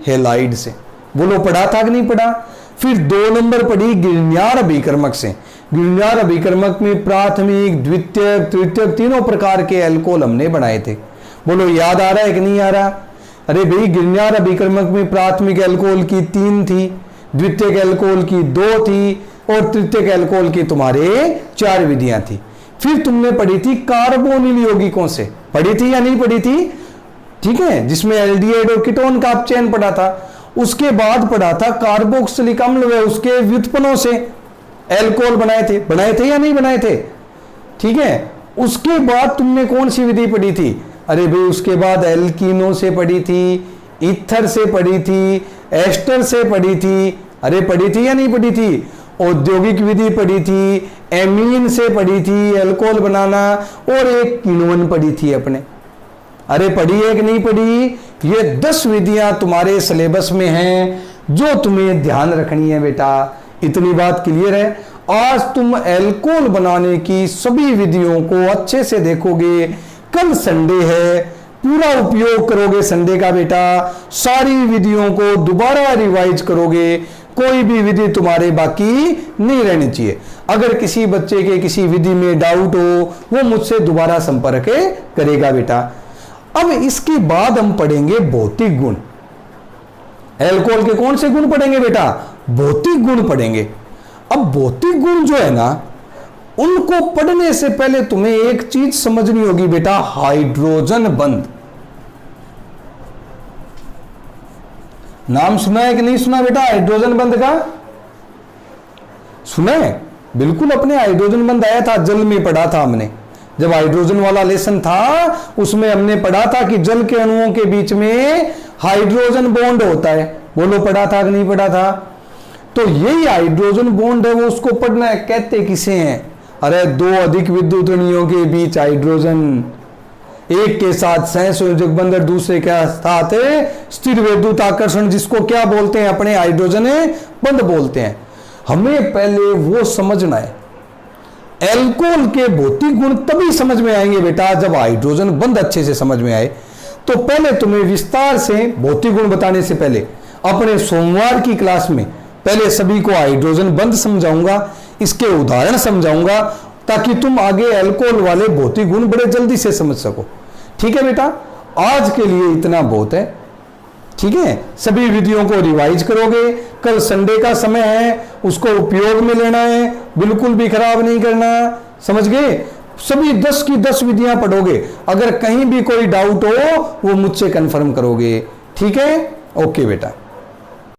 Speaker 1: हैलाइड से। बोलो, पढ़ा था कि नहीं पढ़ा? फिर 2 नंबर पढ़ी गिरण्यार अभिकर्मक से। गिरण्यार अभिकर्मक में प्राथमिक, द्वितीयक, तृतीयक तीनों प्रकार के अल्कोहल हमने बनाए थे। बोलो, याद आ रहा है कि नहीं आ रहा? अरे भाई, गिरण्यार अभिकर्मक में प्राथमिक अल्कोहल की 3 थी, द्वितीयक अल्कोहल की 2 थी और तृतीयक अल्कोहल की तुम्हारे 4 विधियां थी। फिर तुमने पढ़ी थी कार्बोनिल यौगिकों से। पढ़ी थी या नहीं पढ़ी थी? ठीक है, जिसमें एल्डिहाइड और कीटोन का आप चयन पढ़ा था। उसके बाद पढ़ा था कार्बोक्सिलिक अम्ल व उसके व्युत्पन्नों से अल्कोहल बनाए थे या नहीं बनाए थे? ठीक है। उसके बाद तुमने कौन सी विधि पढ़ी थी? अरे भाई, उसके बाद एल्कीनों से पढ़ी थी, ईथर से पढ़ी थी, एस्टर से पढ़ी थी, अरे पढ़ी थी या नहीं पढ़ी थी, औद्योगिक विधि पढ़ी थी, एमीन से पढ़ी थी, अल्कोहल बनाना, और एक किण्वन पढ़ी थी अपने। अरे पढ़ी है कि नहीं पढ़ी? ये 10 विधियां तुम्हारे सिलेबस में हैं जो तुम्हें ध्यान रखनी है बेटा। इतनी बात क्लियर है? आज तुम अल्कोहल बनाने की सभी विधियों को अच्छे से देखोगे। कल संडे है, पूरा उपयोग करोगे संडे का बेटा। सारी विधियों को दोबारा रिवाइज करोगे, कोई भी विधि तुम्हारे बाकी नहीं रहनी चाहिए। अगर किसी बच्चे के किसी विधि में डाउट हो, वो मुझसे दोबारा संपर्क करेगा बेटा। अब इसके बाद हम पढ़ेंगे भौतिक गुण। अल्कोहल के कौन से गुण पढ़ेंगे बेटा? भौतिक गुण पढ़ेंगे। अब भौतिक गुण जो है ना, उनको पढ़ने से पहले तुम्हें एक चीज समझनी होगी बेटा, हाइड्रोजन बंध। नाम सुना है कि नहीं सुना बेटा हाइड्रोजन बंध का? सुना है? बिल्कुल, अपने हाइड्रोजन बंध आया था, जल में पढ़ा था हमने। जब हाइड्रोजन वाला लेसन था उसमें हमने पढ़ा था कि जल के अणुओं के बीच में हाइड्रोजन बॉन्ड होता है। बोलो, पढ़ा था कि नहीं पढ़ा था? तो यही हाइड्रोजन बॉन्ड है, वो उसको पढ़ना है। कहते किसे हैं? अरे 2 अधिक विद्युत अणुओं के बीच हाइड्रोजन, एक के साथ सहसंयोजक बंध और दूसरे के साथ स्थिर विद्युत आकर्षण, जिसको क्या बोलते हैं अपने? हाइड्रोजन बंध बोलते हैं। हमें पहले वो समझना है। अल्कोहल के भौतिक गुण तभी समझ में आएंगे बेटा जब हाइड्रोजन बंध अच्छे से समझ में आए। तो पहले तुम्हें विस्तार से भौतिक गुण बताने से पहले अपने सोमवार की क्लास में पहले सभी को हाइड्रोजन बंध समझाऊंगा, इसके उदाहरण समझाऊंगा, ताकि तुम आगे अल्कोहल वाले भौतिक गुण बड़े जल्दी से समझ सको। ठीक है बेटा, आज के लिए इतना बहुत है। ठीक है, सभी विधियों को रिवाइज करोगे। कल संडे का समय है, उसको उपयोग में लेना है, बिल्कुल भी खराब नहीं करना। समझ गए? सभी 10 की 10 विधियां पढ़ोगे। अगर कहीं भी कोई डाउट हो वो मुझसे कंफर्म करोगे। ठीक है? ओके बेटा।